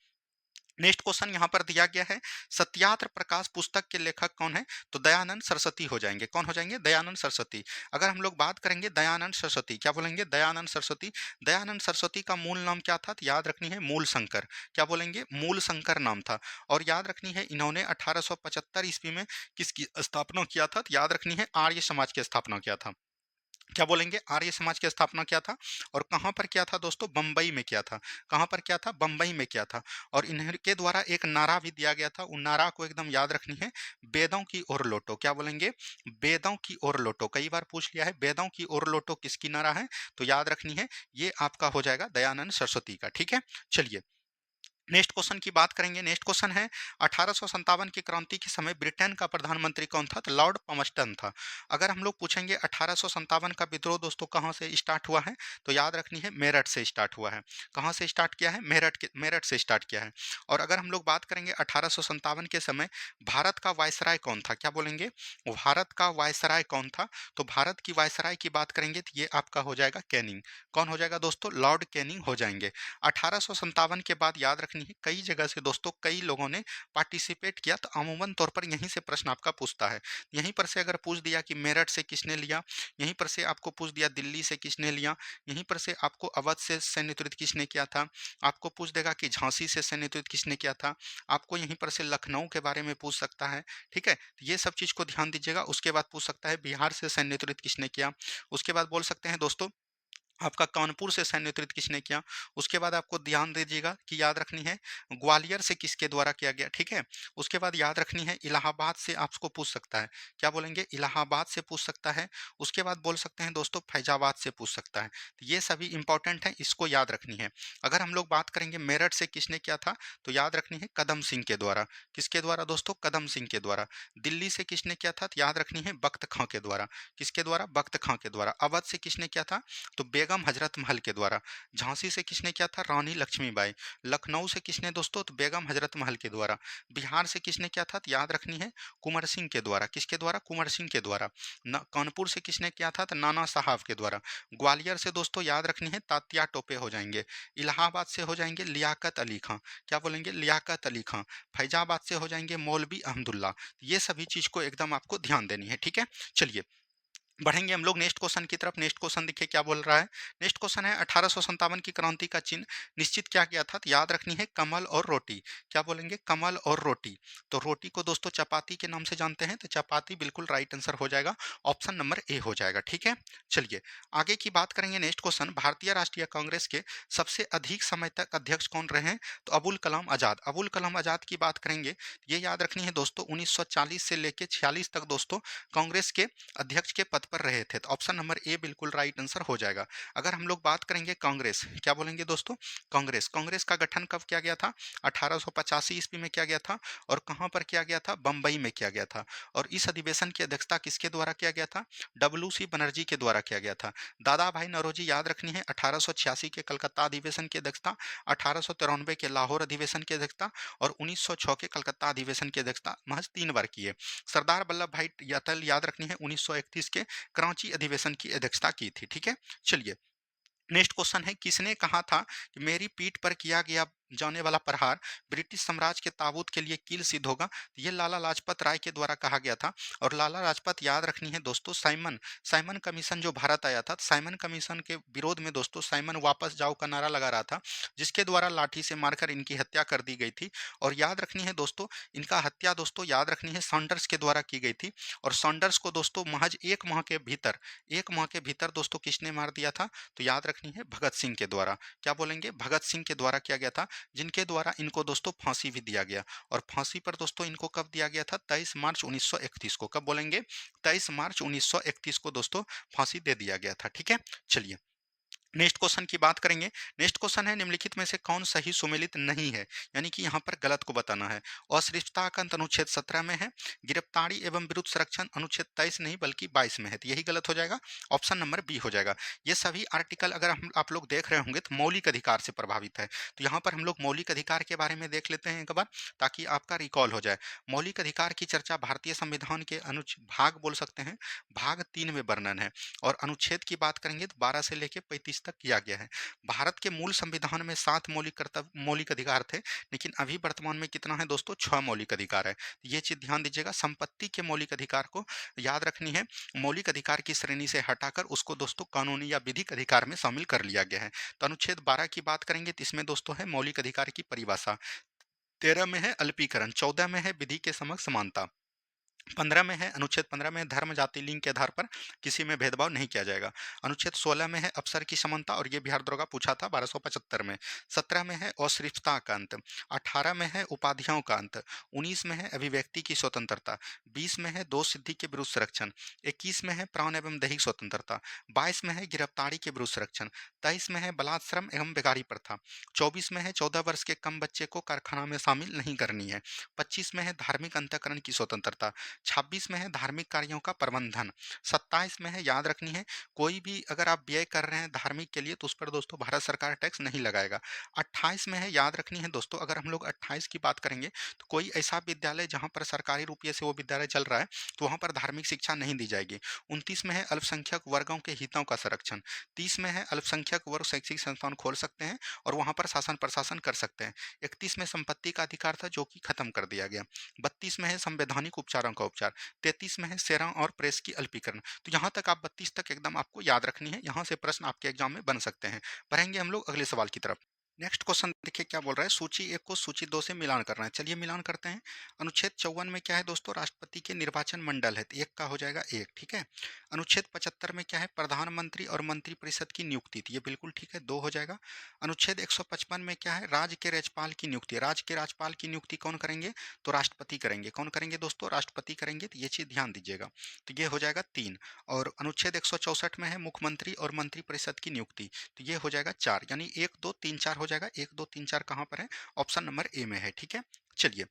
नेक्स्ट क्वेश्चन यहाँ पर दिया गया है, सत्याग्रह प्रकाश पुस्तक के लेखक कौन है, तो दयानंद सरस्वती हो जाएंगे। कौन हो जाएंगे, दयानंद सरस्वती। अगर हम लोग बात करेंगे दयानंद सरस्वती, क्या बोलेंगे, दयानंद सरस्वती। दयानंद सरस्वती का मूल नाम क्या था, तो याद रखनी है मूल शंकर। क्या बोलेंगे, मूल शंकर नाम था। और याद रखनी है इन्होंने 1875 ईस्वी में किसकी स्थापना किया था, तो याद रखनी है आर्य समाज की स्थापना किया था। क्या बोलेंगे, आर्य समाज की स्थापना किया था और कहाँ पर किया था दोस्तों, बंबई में किया था। कहाँ पर किया था, बंबई में किया था। और इनके द्वारा एक नारा भी दिया गया था, उन नारा को एकदम याद रखनी है, वेदों की ओर लौटो। क्या बोलेंगे, वेदों की ओर लौटो। कई बार पूछ लिया है, वेदों की ओर लौटो किसकी नारा है, तो याद रखनी है, ये आपका हो जाएगा दयानंद सरस्वती का। ठीक है, चलिए नेक्स्ट क्वेश्चन की बात करेंगे। नेक्स्ट क्वेश्चन है 1857 की क्रांति के समय ब्रिटेन का प्रधानमंत्री कौन था, तो लॉर्ड पमस्टन था। अगर हम लोग पूछेंगे 1857 का विद्रोह दोस्तों कहाँ से स्टार्ट हुआ है, तो याद रखनी है मेरठ से स्टार्ट हुआ है। कहाँ से स्टार्ट किया है, मेरठ से स्टार्ट किया है। और अगर हम लोग बात करेंगे 1857 के समय भारत का वायसराय कौन था, क्या बोलेंगे, भारत का वायसराय कौन था, तो भारत की वायसराय की बात करेंगे तो ये आपका हो जाएगा कैनिंग। कौन हो जाएगा दोस्तों, लॉर्ड कैनिंग हो जाएंगे। 1857 के बाद याद रखनी है, कई जगह से दोस्तों कई लोगों ने पार्टिसिपेट किया, तो अमूमन तौर पर यहीं से प्रश्न आपका पूछता है। यहीं पर से अगर पूछ दिया कि मेरठ से किसने लिया, यहीं पर से आपको पूछ दिया दिल्ली से किसने लिया, यहीं पर से आपको अवध से सैन्य नेतृत्व किसने किया था, आपको पूछ देगा कि झांसी से सैन्य नेतृत्व किसने किया था, आपको यहीं पर से लखनऊ के बारे में पूछ सकता है। ठीक है, तो ये सब चीज को ध्यान दीजिएगा। उसके बाद पूछ सकता है बिहार से सैन्य नेतृत्व किसने किया। उसके बाद बोल सकते हैं दोस्तों आपका कानपुर से सैन्य नेतृत्व किसने किया। उसके बाद आपको ध्यान दीजिएगा कि याद रखनी है ग्वालियर से किसके द्वारा किया गया। ठीक है, उसके बाद याद रखनी है इलाहाबाद से आपको पूछ सकता है। क्या बोलेंगे, इलाहाबाद से पूछ सकता है। उसके बाद बोल सकते हैं दोस्तों फैजाबाद से पूछ सकता है। तो ये सभी इंपॉर्टेंट है, इसको याद रखनी है। अगर हम लोग बात करेंगे मेरठ से किसने किया था, तो याद रखनी है कदम सिंह के द्वारा। किसके द्वारा दोस्तों, कदम सिंह के द्वारा। दिल्ली से किसने किया था, तो याद रखनी है बख्त खां के द्वारा। किसके द्वारा, बख्त खां के द्वारा। अवध से किसने किया था, तो बेगम हजरत महल के द्वारा। झांसी से किसने किया था, रानी लक्ष्मीबाई। लखनऊ से किसने दोस्तों, तो बेगम हजरत महल के द्वारा। बिहार से किसने किया था, तो याद रखनी है कुंवर सिंह के द्वारा। किसके द्वारा, कुंवर सिंह के द्वारा। कानपुर से किसने किया था, तो नाना साहब के द्वारा। ग्वालियर से दोस्तों याद रखनी है तात्या टोपे हो जाएंगे। इलाहाबाद से हो जाएंगे लियाकत अली खां। क्या बोलेंगे, लियाकत अली खां। फैजाबाद से हो जाएंगे मौलवी अहमदुल्ला। ये सभी चीज को एकदम आपको ध्यान देनी है। ठीक है, चलिए बढ़ेंगे हम लोग नेक्स्ट क्वेश्चन की तरफ। नेक्स्ट क्वेश्चन देखिए क्या बोल रहा है। नेक्स्ट क्वेश्चन है 1857 की क्रांति का चिन्ह निश्चित क्या किया था, तो याद रखनी है कमल और रोटी। क्या बोलेंगे, कमल और रोटी। तो रोटी को दोस्तों चपाती के नाम से जानते हैं, तो चपाती बिल्कुल राइट आंसर हो जाएगा, ऑप्शन नंबर ए हो जाएगा। ठीक है, चलिए आगे की बात करेंगे। नेक्स्ट क्वेश्चन, भारतीय राष्ट्रीय कांग्रेस के सबसे अधिक समय तक अध्यक्ष कौन रहे हैं, तो अबुल कलाम आजाद। अबुल कलाम आजाद की बात करेंगे, ये याद रखनी है दोस्तों 1940 से लेकर 46 तक दोस्तों कांग्रेस के अध्यक्ष के पद पर रहे थे। तो ऑप्शन नंबर ए बिल्कुल राइट आंसर हो जाएगा। अगर हम लोग बात करेंगे कांग्रेस, क्या बोलेंगे दोस्तों, कांग्रेस। कांग्रेस का गठन कब किया गया था, 1885 ईस्वी में किया गया था। और कहां पर किया गया था, बंबई में किया गया था। और इस अधिवेशन की अध्यक्षता किसके द्वारा किया गया था, डब्ल्यू सी बनर्जी के द्वारा किया गया था। दादा भाई नौरोजी याद रखनी है 1886 के कलकत्ता अधिवेशन की अध्यक्षता, 1893 के लाहौर अधिवेशन की अध्यक्षता और 1906 के कलकत्ता अधिवेशन की अध्यक्षता महज 3 बार की है। सरदार वल्लभ भाई पटेल याद रखनी है 1931 के कराची अधिवेशन की अध्यक्षता की थी। ठीक है, चलिए नेक्स्ट क्वेश्चन है, किसने कहा था कि मेरी पीठ पर किया गया जाने वाला प्रहार ब्रिटिश साम्राज्य के ताबूत के लिए कील सिद्ध होगा, तो ये लाला लाजपत राय के द्वारा कहा गया था। और लाला लाजपत याद रखनी है दोस्तों साइमन साइमन कमीशन जो भारत आया था, साइमन कमीशन के विरोध में दोस्तों साइमन वापस जाओ का नारा लगा रहा था, जिसके द्वारा लाठी से मारकर इनकी हत्या कर दी गई थी। और याद रखनी है दोस्तों इनका हत्या दोस्तों याद रखनी है सॉन्डर्स के द्वारा की गई थी। और सॉन्डर्स को दोस्तों महज 1 माह के भीतर दोस्तों किसने मार दिया था, तो याद रखनी है भगत सिंह के द्वारा। क्या बोलेंगे, भगत सिंह के द्वारा किया गया था, जिनके द्वारा इनको दोस्तों फांसी भी दिया गया। और फांसी पर दोस्तों इनको कब दिया गया था, 23 मार्च 1931 को। कब बोलेंगे, 23 मार्च 1931 को दोस्तों फांसी दे दिया गया था। ठीक है, चलिए नेक्स्ट क्वेश्चन की बात करेंगे। नेक्स्ट क्वेश्चन है निम्नलिखित में से कौन सही सुमेलित नहीं है, यानी कि यहाँ पर गलत को बताना है। अस्पृश्यता का अंत अनुच्छेद 17 में है, गिरफ्तारी एवं विरुद्ध संरक्षण अनुच्छेद 23 नहीं बल्कि 22 में है, तो यही गलत हो जाएगा, ऑप्शन नंबर बी हो जाएगा। ये सभी आर्टिकल अगर हम आप लोग देख रहे होंगे तो मौलिक अधिकार से प्रभावित है। तो यहाँ पर हम लोग मौलिक अधिकार के बारे में देख लेते हैं एक बार, ताकि आपका रिकॉल हो जाए। मौलिक अधिकार की चर्चा भारतीय संविधान के भाग बोल सकते हैं, भाग 3 में वर्णन है। और अनुच्छेद की बात करेंगे तो 12 से लेकर 35 तक किया गया है। भारत के मूल संविधान में 7 मौलिक अधिकार थे, लेकिन अभी वर्तमान में कितना है दोस्तों, 6 मौलिक अधिकार है। ये चीज ध्यान दीजिएगा, संपत्ति के मौलिक अधिकार को याद रखनी है, मौलिक अधिकार की श्रेणी से हटाकर उसको दोस्तों कानूनी या विधिक अधिकार में शामिल कर लिया गया है। तो अनुच्छेद 12 की बात करेंगे तो इसमें दोस्तों है मौलिक अधिकार की परिभाषा, 13 में है अल्पीकरण, 14 में है विधि के समक्ष समानता, 15 में है, अनुच्छेद 15 में धर्म, जाति, लिंग के आधार पर किसी में भेदभाव नहीं किया जाएगा। अनुच्छेद 16 में है अफसर की समानता, और ये बिहार दरोगा पूछा था 1275 में। 17 में है अस्पृश्यता का अंत। 18 में है उपाधियों का अंत। 19 में है अभिव्यक्ति की स्वतंत्रता। 20 में है दोष सिद्धि के विरुद्ध संरक्षण। 21 में है प्राण एवं दैहिक स्वतंत्रता। 22 में है गिरफ्तारी के विरुद्ध संरक्षण। 23 में है बलात्श्रम एवं बेगारी प्रथा। 24 में है 14 वर्ष के कम बच्चे को कारखाना में शामिल नहीं करनी है। 25 में है धार्मिक अंतःकरण की स्वतंत्रता। 26 में है धार्मिक कार्यों का प्रबंधन। 27 में है, याद रखनी है, कोई भी अगर आप व्यय कर रहे हैं धार्मिक के लिए तो उस पर दोस्तों भारत सरकार टैक्स नहीं लगाएगा। 28 में है, याद रखनी है दोस्तों, अगर हम लोग 28 की बात करेंगे तो कोई ऐसा विद्यालय जहां पर सरकारी रुपये से वो विद्यालय चल रहा है तो वहां पर धार्मिक शिक्षा नहीं दी जाएगी। 29 में है अल्पसंख्यक वर्गों के हितों का संरक्षण। 30 में है अल्पसंख्यक वर्ग शैक्षिक संस्थान खोल सकते हैं और वहां पर शासन प्रशासन कर सकते हैं। 31 में संपत्ति का अधिकार था जो कि खत्म कर दिया गया। 32 में है संवैधानिक उपचारों का उपचार। 33 में है सेरा और प्रेस की अल्पीकरण। तो यहाँ तक आप 32 तक एकदम आपको याद रखनी है, यहाँ से प्रश्न आपके एग्जाम में बन सकते हैं। बढ़ेंगे हम लोग अगले सवाल की तरफ। नेक्स्ट क्वेश्चन देखिए क्या बोल रहा है, सूची 1 को सूची 2 से मिलान करना है। चलिए मिलान करते हैं। अनुच्छेद 54 में क्या है दोस्तों, राष्ट्रपति के निर्वाचन मंडल है, तो 1 का हो जाएगा 1, ठीक है। अनुच्छेद 75 में क्या है, प्रधानमंत्री और मंत्रिपरिषद की नियुक्ति, तो ये बिल्कुल ठीक है, 2 हो जाएगा। अनुच्छेद 155 में क्या है, राज्य के राज्यपाल की नियुक्ति, राज्य के राज्यपाल की नियुक्ति कौन करेंगे, तो राष्ट्रपति करेंगे। कौन करेंगे दोस्तों, राष्ट्रपति करेंगे, तो ये चीज ध्यान दीजिएगा। तो ये हो जाएगा 3। और अनुच्छेद 164 में है मुख्यमंत्री और मंत्रिपरिषद की नियुक्ति, तो ये हो जाएगा 4, यानी 1 2 3 4 हो जाएगा। 1 2 3 4 कहाँ पर है, ऑप्शन नंबर ए में है, ठीक है। चलिए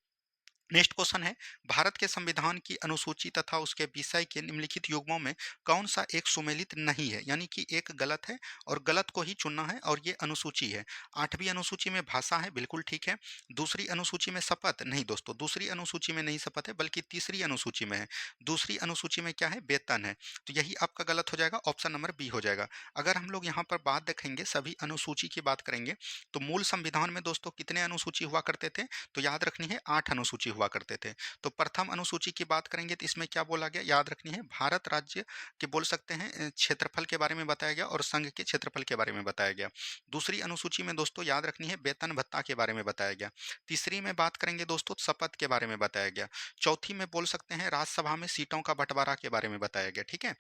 नेक्स्ट क्वेश्चन है, भारत के संविधान की अनुसूची तथा उसके विषय के निम्नलिखित युग्मों में कौन सा एक सुमेलित नहीं है, यानी कि एक गलत है और गलत को ही चुनना है, और ये अनुसूची है। 8वीं अनुसूची में भाषा है, बिल्कुल ठीक है। दूसरी अनुसूची में शपथ नहीं दोस्तों, दूसरी अनुसूची में नहीं शपथ है, बल्कि तीसरी अनुसूची में है। दूसरी अनुसूची में क्या है, वेतन है, तो यही आपका गलत हो जाएगा, ऑप्शन नंबर बी हो जाएगा। अगर हम लोग यहाँ पर बात देखेंगे, सभी अनुसूची की बात करेंगे, तो मूल संविधान में दोस्तों कितने अनुसूची हुआ करते थे, तो याद रखनी है 8 अनुसूची हुआ करते थे। तो प्रथम अनुसूची की बात करेंगे तो इसमें क्या बोला गया, याद रखनी है, भारत राज्य के बोल सकते हैं क्षेत्रफल के बारे में बताया गया और संघ के क्षेत्रफल के बारे में बताया गया। दूसरी अनुसूची में दोस्तों याद रखनी है वेतन भत्ता के बारे में बताया गया। तीसरी में बात करेंगे दोस्तों शपथ के बारे में बताया गया। चौथी में बोल सकते हैं राज्यसभा में सीटों का बंटवारा के बारे में बताया गया, ठीक है।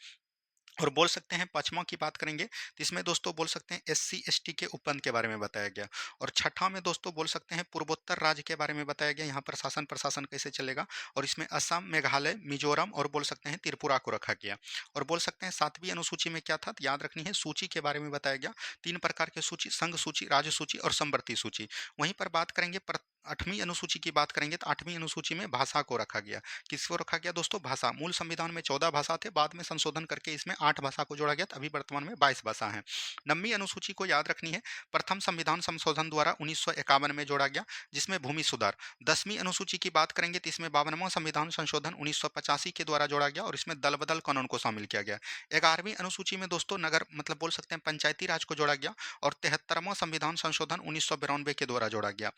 और बोल सकते हैं पाँचवां की बात करेंगे तो इसमें दोस्तों बोल सकते हैं एससी एसटी के उपबंध के बारे में बताया गया। और छठा में दोस्तों बोल सकते हैं पूर्वोत्तर राज्य के बारे में बताया गया, यहाँ पर शासन प्रशासन कैसे चलेगा, और इसमें असम, मेघालय, मिजोरम और बोल सकते हैं त्रिपुरा को रखा गया। और बोल सकते हैं 7वीं अनुसूची में क्या था, तो याद रखनी है सूची के बारे में बताया गया। 3 प्रकार की सूची, संघ सूची, राज्य सूची और समवर्ती सूची। वहीं पर बात करेंगे 8वीं अनुसूची की बात करेंगे तो 8वीं अनुसूची में भाषा को रखा गया। किसको रखा गया दोस्तों, भाषा। मूल संविधान में 14 भाषा थे, बाद में संशोधन करके इसमें 8 भाषा को जोड़ा गया, तो अभी वर्तमान में 22 भाषा है। 9वीं अनुसूची को याद रखनी है, प्रथम संविधान संशोधन द्वारा 1951 में जोड़ा गया, जिसमें भूमि सुधार। 10वीं अनुसूची की बात करेंगे तो इसमें 52वां संविधान संशोधन 1985 के द्वारा जोड़ा गया और इसमें दल बदल कानून को शामिल किया गया। 11वीं अनुसूची में दोस्तों नगर मतलब बोल सकते हैं पंचायती राज को जोड़ा गया और 73वां संविधान संशोधन 1992 के द्वारा जोड़ा गया।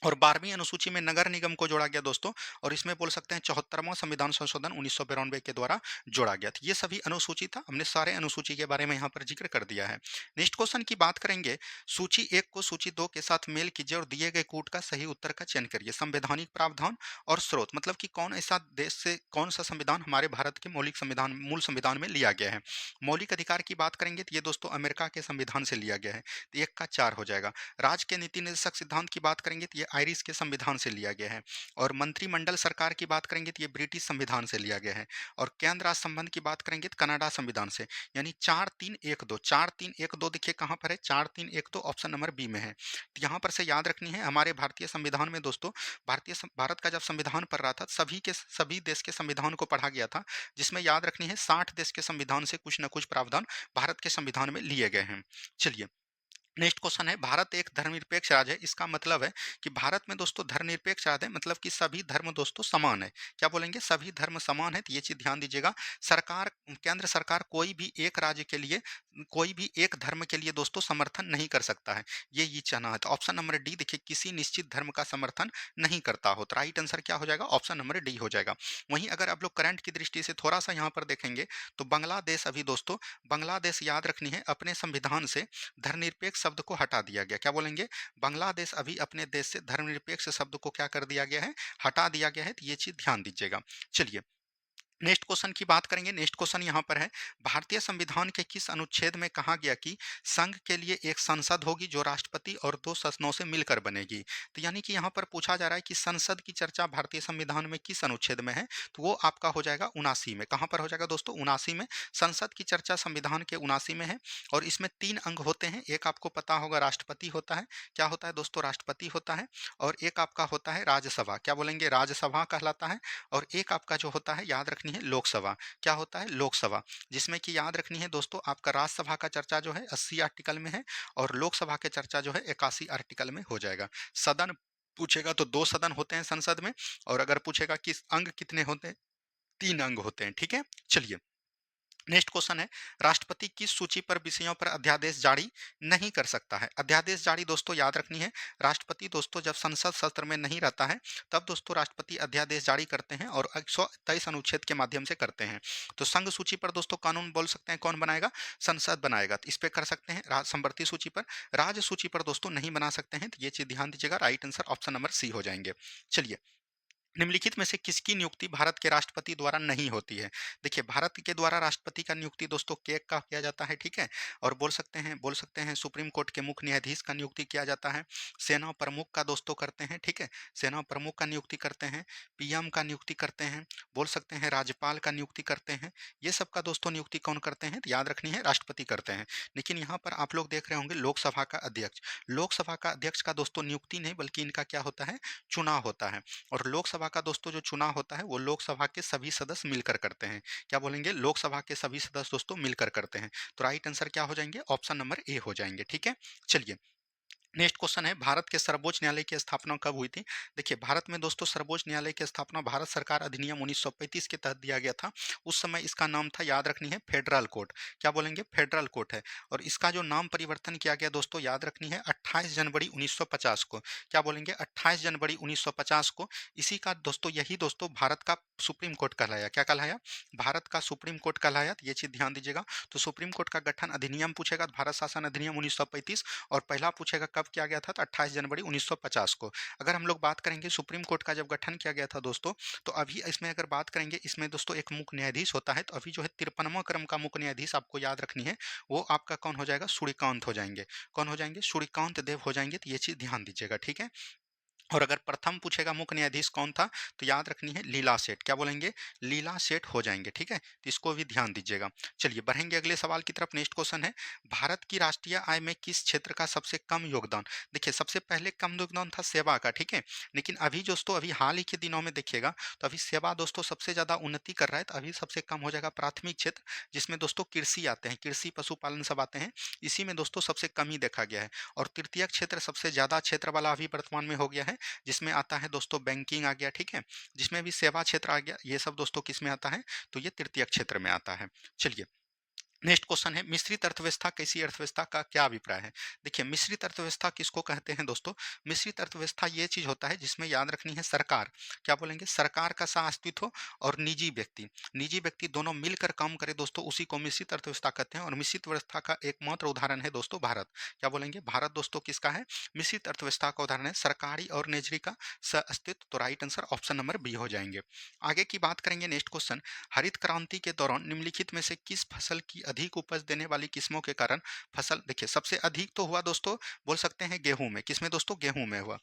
और 12वीं अनुसूची में नगर निगम को जोड़ा गया दोस्तों, और इसमें बोल सकते हैं 74वां संविधान संशोधन 1992 के द्वारा जोड़ा गया था। ये सभी अनुसूची था, हमने सारे अनुसूची के बारे में यहाँ पर जिक्र कर दिया है। नेक्स्ट क्वेश्चन की बात करेंगे, सूची 1 को सूची 2 के साथ मेल कीजिए और दिए गए कूट का सही उत्तर का चयन करिए। संवैधानिक प्रावधान और स्रोत, मतलब कि कौन ऐसा देश से कौन सा संविधान हमारे भारत के मौलिक संविधान मूल संविधान में लिया गया है। मौलिक अधिकार की बात करेंगे तो ये दोस्तों अमेरिका के संविधान से लिया गया है, तो 1 का 4 हो जाएगा। राज्य के नीति निर्देशक सिद्धांत की बात करेंगे तो ये आयरिश के संविधान से लिया गया है। और मंत्रिमंडल सरकार की बात करेंगे तो ये ब्रिटिश संविधान से लिया गया है। और केंद्र राज्य संबंध की बात करेंगे तो कनाडा संविधान से, यानी 4-3-1-2 4-3-1-2 देखिए कहाँ पर है, 4-3-1-2 ऑप्शन नंबर बी में है। तो यहाँ पर से याद रखनी है, हमारे भारतीय संविधान में दोस्तों भारत का जब संविधान पढ़ रहा था सभी देश के संविधान को पढ़ा गया था, जिसमें याद रखनी है 60 देश के संविधान से कुछ न कुछ प्रावधान भारत के संविधान में लिए गए हैं। चलिए नेक्स्ट क्वेश्चन है, भारत एक धर्मनिरपेक्ष राज्य है, इसका मतलब है कि भारत में दोस्तों धर्मनिरपेक्ष राज्य है, मतलब कि सभी धर्म दोस्तों समान है। क्या बोलेंगे, सभी धर्म समान है, तो ये चीज ध्यान दीजिएगा। सरकार, केंद्र सरकार कोई भी एक राज्य के लिए, कोई भी एक धर्म के लिए दोस्तों समर्थन नहीं कर सकता है, ये चाहना है। तो ऑप्शन नंबर डी देखिए, किसी निश्चित धर्म का समर्थन नहीं करता हो, तो राइट आंसर क्या हो जाएगा, ऑप्शन नंबर डी हो जाएगा। वहीं अगर आप लोग करंट की दृष्टि से थोड़ा सा यहाँ पर देखेंगे तो बांग्लादेश, अभी दोस्तों बांग्लादेश याद रखनी है अपने संविधान से धर्मनिरपेक्ष शब्द को हटा दिया गया। क्या बोलेंगे, बांग्लादेश अभी अपने देश से धर्मनिरपेक्ष शब्द को क्या कर दिया गया है, हटा दिया गया है, तो ये चीज ध्यान दीजिएगा। चलिए नेक्स्ट क्वेश्चन की बात करेंगे। नेक्स्ट क्वेश्चन यहाँ पर है, भारतीय संविधान के किस अनुच्छेद में कहा गया कि संघ के लिए एक संसद होगी जो राष्ट्रपति और दो सदनों से मिलकर बनेगी। तो यानी कि यहाँ पर पूछा जा रहा है कि संसद की चर्चा भारतीय संविधान में किस अनुच्छेद में है, तो वो आपका हो जाएगा 79 में। कहाँ पर हो जाएगा दोस्तों? 79 में। संसद की चर्चा संविधान के 79 में है और इसमें 3 अंग होते हैं। एक आपको पता होगा राष्ट्रपति होता है। क्या होता है दोस्तों? राष्ट्रपति होता है। और एक आपका होता है राज्यसभा। क्या बोलेंगे? राज्यसभा कहलाता है। और एक आपका जो होता है, याद रखनी है, लोकसभा। क्या होता है? लोकसभा। जिसमें कि याद रखनी है दोस्तों, आपका राज्यसभा का चर्चा जो है 80 आर्टिकल में है और लोकसभा के चर्चा जो है 81 आर्टिकल में हो जाएगा। सदन पूछेगा तो 2 सदन होते हैं संसद में, और अगर पूछेगा कि अंग कितने होते हैं, 3 अंग होते हैं। ठीक है? चलिए, नेक्स्ट क्वेश्चन है, राष्ट्रपति किस सूची पर विषयों पर अध्यादेश जारी नहीं कर सकता है? अध्यादेश जारी दोस्तों याद रखनी है, राष्ट्रपति दोस्तों जब संसद सत्र में नहीं रहता है तब दोस्तों राष्ट्रपति अध्यादेश जारी करते हैं और 123 अनुच्छेद के माध्यम से करते हैं। तो संघ सूची पर दोस्तों कानून बोल सकते हैं कौन बनाएगा? संसद बनाएगा। तो इस पे कर सकते हैं संवर्ती सूची पर। राज्य सूची पर दोस्तों नहीं बना सकते हैं, तो ये चीज ध्यान दीजिएगा। Right answer option number C हो जाएंगे। चलिए, निम्नलिखित में से किसकी नियुक्ति भारत के राष्ट्रपति द्वारा नहीं होती है? देखिए, भारत के द्वारा राष्ट्रपति का नियुक्ति दोस्तों केक का किया जाता है। ठीक है? और बोल सकते हैं सुप्रीम कोर्ट के मुख्य न्यायाधीश का नियुक्ति किया जाता है। सेना प्रमुख का दोस्तों करते हैं। ठीक है? सेना प्रमुख का नियुक्ति करते हैं। पीएम का नियुक्ति करते हैं। बोल सकते हैं राज्यपाल का नियुक्ति करते हैं। ये सब का दोस्तों नियुक्ति कौन करते हैं? तो याद रखनी है, राष्ट्रपति करते हैं। लेकिन यहाँ पर आप लोग देख रहे होंगे लोकसभा का अध्यक्ष। लोकसभा का अध्यक्ष का दोस्तों नियुक्ति नहीं, बल्कि इनका क्या होता है? चुनाव होता है। और लोकसभा का दोस्तों जो चुनाव होता है वो लोकसभा के सभी सदस्य मिलकर करते हैं। क्या बोलेंगे? लोकसभा के सभी सदस्य दोस्तों मिलकर करते हैं। तो राइट आंसर क्या हो जाएंगे? ऑप्शन नंबर ए हो जाएंगे। ठीक है? चलिए, नेक्स्ट क्वेश्चन है, भारत के सर्वोच्च न्यायालय की स्थापना कब हुई थी? देखिए, भारत में दोस्तों सर्वोच्च न्यायालय की स्थापना भारत सरकार अधिनियम 1935 के तहत दिया गया था। उस समय इसका नाम था, याद रखनी है, फेडरल कोर्ट। क्या बोलेंगे? फेडरल कोर्ट है। और इसका जो नाम परिवर्तन किया गया दोस्तों, याद रखनी है, 28 जनवरी 1950 को। क्या बोलेंगे? 28 जनवरी 1950 को। इसी का दोस्तों, यही दोस्तों भारत का सुप्रीम कोर्ट कहलाया। क्या कहलाया? भारत का सुप्रीम कोर्ट कहलाया। तो ये चीज ध्यान दीजिएगा। तो सुप्रीम कोर्ट का गठन अधिनियम पूछेगा, भारत शासन अधिनियम 1935। और पहला पूछेगा कब किया गया था? तो 28 जनवरी 1950 को। अगर हम लोग बात करेंगे सुप्रीम कोर्ट का जब गठन किया गया था दोस्तों, तो अभी इसमें अगर बात करेंगे, इसमें दोस्तों एक मुख्य न्यायाधीश होता है। तो अभी जो है 53वां क्रम का मुख्य न्यायाधीश आपको याद रखनी है, वो आपका कौन हो जाएगा? सूर्यकांत हो जाएंगे। कौन हो जाएंगे? सूर्यकांत देव हो जाएंगे। तो ये चीज ध्यान दीजिएगा। ठीक है? और अगर प्रथम पूछेगा मुख्य न्यायाधीश कौन था, तो याद रखनी है लीला सेठ। क्या बोलेंगे? लीला सेठ हो जाएंगे। ठीक है? तो इसको भी ध्यान दीजिएगा। चलिए, बढ़ेंगे अगले सवाल की तरफ। नेक्स्ट क्वेश्चन है, भारत की राष्ट्रीय आय में किस क्षेत्र का सबसे कम योगदान? देखिए, सबसे पहले कम योगदान था सेवा का। ठीक है? लेकिन अभी दोस्तों, अभी हाल ही के दिनों में देखिएगा तो अभी सेवा दोस्तों सबसे ज्यादा उन्नति कर रहा है। तो अभी सबसे कम हो जाएगा प्राथमिक क्षेत्र, जिसमें दोस्तों कृषि आते हैं, कृषि पशुपालन सब आते हैं। इसी में दोस्तों सबसे कम ही देखा गया है। और तृतीय क्षेत्र सबसे ज्यादा क्षेत्र वाला अभी वर्तमान में हो गया है, जिसमें आता है दोस्तों बैंकिंग आ गया। ठीक है? जिसमें भी सेवा क्षेत्र आ गया। ये सब दोस्तों किस में आता है? तो ये तृतीय क्षेत्र में आता है। चलिए, नेक्स्ट क्वेश्चन है, मिश्रित अर्थव्यवस्था कैसी अर्थव्यवस्था का क्या अभिप्राय है? देखिए, मिश्रित अर्थव्यवस्था किसको कहते हैं दोस्तों? मिश्रित अर्थव्यवस्था ये चीज होता है जिसमें याद रखनी है सरकार। क्या बोलेंगे? सरकार का सह अस्तित्व और निजी व्यक्ति दोनों मिलकर काम करे दोस्तों, उसी को मिश्रित अर्थव्यवस्था कहते हैं। और मिश्रित व्यवस्था का एकमात्र उदाहरण है दोस्तों भारत। क्या बोलेंगे? भारत दोस्तों किसका है? मिश्रित अर्थव्यवस्था का उदाहरण है, सरकारी और निजी का सह अस्तित्व। तो right answer option number B हो जाएंगे। आगे की बात करेंगे। नेक्स्ट क्वेश्चन, हरित क्रांति के दौरान निम्नलिखित में से किस फसल की अधिक उपज देने वाली किस्मों के कारण फसल, देखिए, सबसे अधिक तो हुआ दोस्तों, बोल सकते हैं गेहूं में। किसमें दोस्तों? गेहूं में हुआ।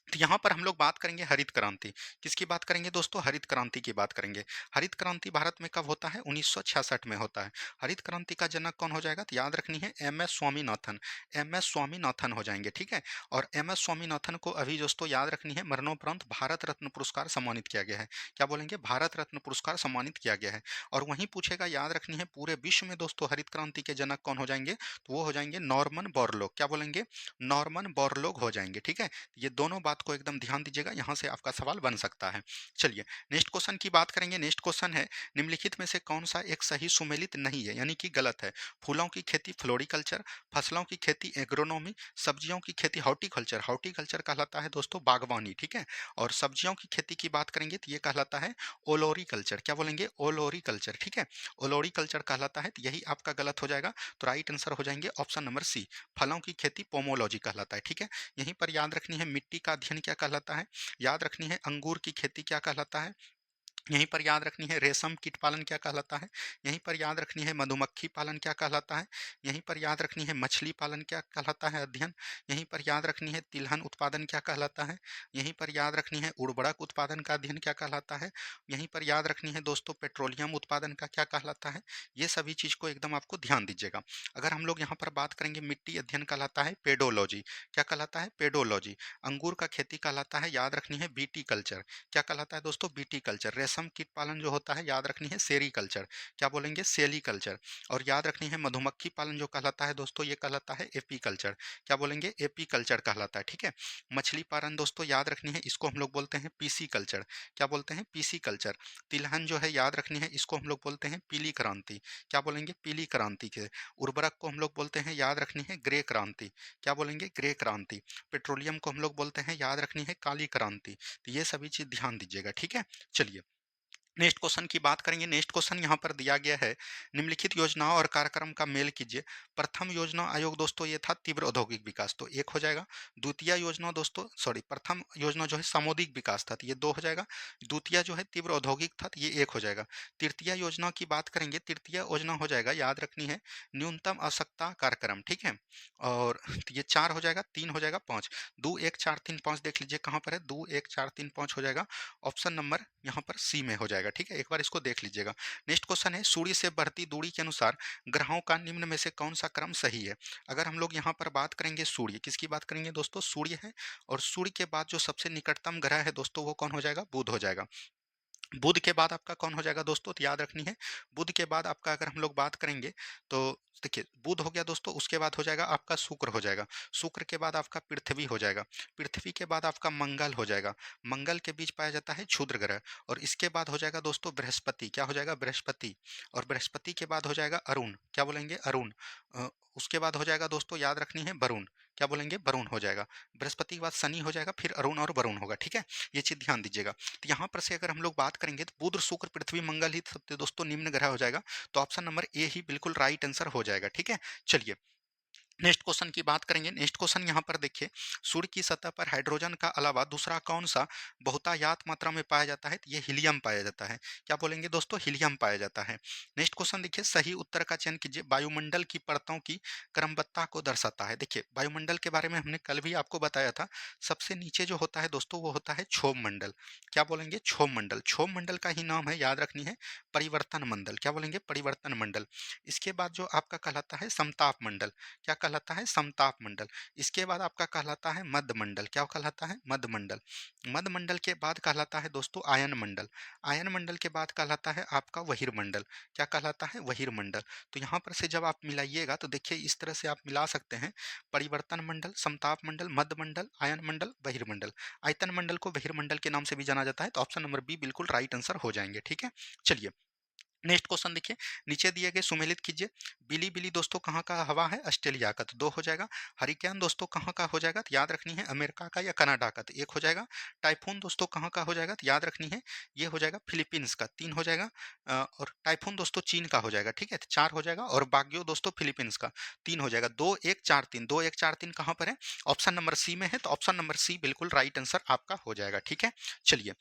तो यहाँ पर हम लोग बात करेंगे हरित क्रांति। किसकी बात करेंगे दोस्तों? हरित क्रांति की बात करेंगे। हरित क्रांति भारत में कब होता है? 1966 में होता है। हरित क्रांति का जनक कौन हो जाएगा? तो याद रखनी है M S Swaminathan. M S Swaminathan हो जाएंगे। ठीक है? और एम एस स्वामीनाथन को अभी दोस्तों याद रखनी है, मरणोपरांत भारत रत्न पुरस्कार सम्मानित किया गया है। क्या बोलेंगे? भारत रत्न पुरस्कार सम्मानित किया गया है। और वहीं पूछेगा, याद रखनी है, पूरे विश्व में दोस्तों हरित क्रांति के जनक कौन हो जाएंगे? तो वो हो जाएंगे नॉर्मन बोरलॉग। क्या बोलेंगे? नॉर्मन बोरलॉग हो जाएंगे। ठीक है? ये दोनों बात को एकदम ध्यान दीजिएगा, यहाँ से आपका सवाल बन सकता है। चलिए, नेक्स्ट क्वेश्चन की बात करेंगे। नेक्स्ट क्वेश्चन है, निम्नलिखित में से कौन सा एक सही सुमेलित नहीं है, यानी कि गलत है? फूलों की खेती फ्लोरिकल्चर, फसलों की खेती एग्रोनॉमी, सब्जियों की खेती हॉर्टिकल्चर। हॉर्टिकल्चर कहलाता है दोस्तों बागवानी। ठीक है? और सब्जियों की खेती की बात करेंगे तो ये कहलाता है ओलोरिकल्चर। क्या बोलेंगे? ओलोरिकल्चर। ठीक है? ओलोरिकल्चर कहलाता है। तो यही आपका गलत हो जाएगा। तो राइट आंसर हो जाएंगे ऑप्शन नंबर सी, फलों की खेती पोमोलॉजी कहलाता है। ठीक है? यहीं पर याद रखनी है मिट्टी का अध्ययन क्या कहलाता है? याद रखनी है अंगूर की खेती क्या कहलाता है? यहीं पर याद रखनी है रेशम कीट पालन क्या कहलाता है, यहीं पर याद रखनी है मधुमक्खी पालन क्या कहलाता है, यहीं पर याद रखनी है मछली पालन क्या कहलाता है अध्ययन, यहीं पर याद रखनी है तिलहन उत्पादन क्या कहलाता है, यहीं पर याद रखनी है उर्वरक उत्पादन का अध्ययन क्या कहलाता है, यहीं पर याद रखनी है दोस्तों पेट्रोलियम उत्पादन का क्या कहलाता है। ये सभी चीज़ को एकदम आपको ध्यान दीजिएगा। अगर हम लोग यहाँ पर बात करेंगे मिट्टी अध्ययन कहलाता है पेडोलॉजी, क्या कहलाता है पेडोलॉजी। अंगूर का खेती कहलाता है याद रखनी है बीटी कल्चर, क्या कहलाता है दोस्तों बीटी कल्चर। रेशम कीट पालन जो होता है याद रखनी है सेरी कल्चर, क्या बोलेंगे सेली कल्चर। और याद रखनी है मधुमक्खी पालन जो कहलाता है दोस्तों ये कहलाता है एपी कल्चर, क्या बोलेंगे एपी कल्चर कहलाता है, ठीक है। मछली पालन दोस्तों याद रखनी है इसको हम लोग बोलते हैं पीसी कल्चर, क्या बोलते हैं पीसी कल्चर। तिलहन जो है याद रखनी है इसको हम लोग बोलते हैं पीली क्रांति, क्या बोलेंगे पीली क्रांति के। उर्वरक को हम लोग बोलते हैं याद रखनी है ग्रे क्रांति, क्या बोलेंगे ग्रे क्रांति। पेट्रोलियम को हम लोग बोलते हैं याद रखनी है काली क्रांति। तो ये सभी चीज़ ध्यान दीजिएगा, ठीक है। चलिए नेक्स्ट क्वेश्चन की बात करेंगे। नेक्स्ट क्वेश्चन यहाँ पर दिया गया है, निम्नलिखित योजनाओं और कार्यक्रम का मेल कीजिए। प्रथम योजना आयोग दोस्तों ये था तीव्र औद्योगिक विकास, तो एक हो जाएगा। द्वितीय योजना दोस्तों सॉरी प्रथम योजना जो है सामुदायिक विकास था, तो ये दो हो जाएगा। द्वितीय जो है तीव्र औद्योगिक था, तो ये एक हो जाएगा। तृतीय योजना की बात करेंगे, तृतीय योजना हो जाएगा याद रखनी है न्यूनतम आवश्यकता कार्यक्रम, ठीक है। और ये चार हो जाएगा, तीन हो जाएगा, पाँच। दो एक चार तीन पाँच देख लीजिए कहाँ पर है, दो एक चार तीन पाँच हो जाएगा ऑप्शन नंबर यहाँ पर सी में हो जाएगा, ठीक है। एक बार इसको देख लीजिएगा। नेक्स्ट क्वेश्चन है सूर्य से बढ़ती दूरी के अनुसार ग्रहों का निम्न में से कौन सा क्रम सही है। अगर हम लोग यहाँ पर बात करेंगे सूर्य, किसकी बात करेंगे दोस्तों सूर्य है। और सूर्य के बाद जो सबसे निकटतम ग्रह है दोस्तों वो कौन हो जाएगा, बुध हो जाएगा। बुध के बाद आपका कौन हो जाएगा दोस्तों, तो याद रखनी है बुध के बाद आपका अगर हम लोग बात करेंगे तो देखिए बुध हो गया दोस्तों, उसके बाद हो जाएगा आपका शुक्र हो जाएगा। शुक्र के बाद आपका पृथ्वी हो जाएगा। पृथ्वी के बाद आपका मंगल हो जाएगा। मंगल के बीच पाया जाता है क्षुद्र ग्रह। और इसके बाद हो जाएगा दोस्तों बृहस्पति, क्या हो जाएगा बृहस्पति। और बृहस्पति के बाद हो जाएगा अरुण, क्या बोलेंगे अरुण। उसके बाद हो जाएगा दोस्तों याद रखनी है वरुण, क्या बोलेंगे वरुण हो जाएगा। बृहस्पति के बाद शनि हो जाएगा, फिर अरुण और वरुण होगा, ठीक है। ये चीज ध्यान दीजिएगा। तो यहाँ पर से अगर हम लोग बात करेंगे तो बुध शुक्र पृथ्वी मंगल ही सबसे दोस्तों निम्न ग्रह हो जाएगा। तो ऑप्शन नंबर ए ही बिल्कुल राइट आंसर हो जाएगा, ठीक है। चलिए नेक्स्ट क्वेश्चन की बात करेंगे। नेक्स्ट क्वेश्चन यहाँ पर देखिए, सूर्य की सतह पर हाइड्रोजन का अलावा दूसरा कौन सा बहुतायात मात्रा में पाया जाता है, तो ये हीलियम पाया जाता है, क्या बोलेंगे दोस्तों हीलियम पाया जाता है। नेक्स्ट क्वेश्चन देखिए, सही उत्तर का चयन कीजिए। वायुमंडल की परतों की क्रमबद्धता को दर्शाता है। देखिए वायुमंडल के बारे में हमने कल भी आपको बताया था। सबसे नीचे जो होता है दोस्तों वो होता है क्षोभ मंडल, क्या बोलेंगे क्षोभ मंडल। क्षोभ मंडल का ही नाम है याद रखनी है परिवर्तन मंडल, क्या बोलेंगे परिवर्तन मंडल। इसके बाद जो आपका कहलाता है समताप मंडल, क्या कहलाता है समताप मंडल। इसके बाद आपका कहलाता है मध्य मंडल, क्या कहलाता है मध्य मंडल। मध्य मंडल के बाद कहलाता है दोस्तों आयन मंडल। आयन मंडल के बाद कहलाता है आपका बहिर्मंडल, क्या कहलाता है बहिर्मंडल। तो यहाँ पर से जब आप मिलाइएगा तो देखिए इस तरह से आप मिला सकते हैं परिवर्तन मंडल, समताप मंडल, मध्य मंडल, आयन मंडल, बहिर्मंडल। आयतन मंडल को बहिर्मंडल के नाम से भी जाना जाता है। तो ऑप्शन नंबर बी बिल्कुल राइट आंसर हो जाएंगे, ठीक है। चलिए नेक्स्ट क्वेश्चन देखिए, नीचे दिए गए सुमेलित कीजिए। बिली बिली दोस्तों कहाँ का हवा है, ऑस्ट्रेलिया का, तो दो हो जाएगा। हरिकेन दोस्तों कहाँ का हो जाएगा, तो याद रखनी है अमेरिका का या कनाडा का, तो एक हो जाएगा। टाइफून दोस्तों कहाँ का हो जाएगा, तो याद रखनी है ये हो जाएगा फिलीपींस का, तीन हो जाएगा। और टाइफून दोस्तों चीन का हो जाएगा, ठीक है, तो चार हो जाएगा। और बाग्यो दोस्तों फिलीपींस का, तीन हो जाएगा। दो एक चार तीन, दो एक चार तीन कहाँ पर है, ऑप्शन नंबर सी में है। तो ऑप्शन नंबर सी बिल्कुल राइट आंसर आपका हो जाएगा, ठीक है। चलिए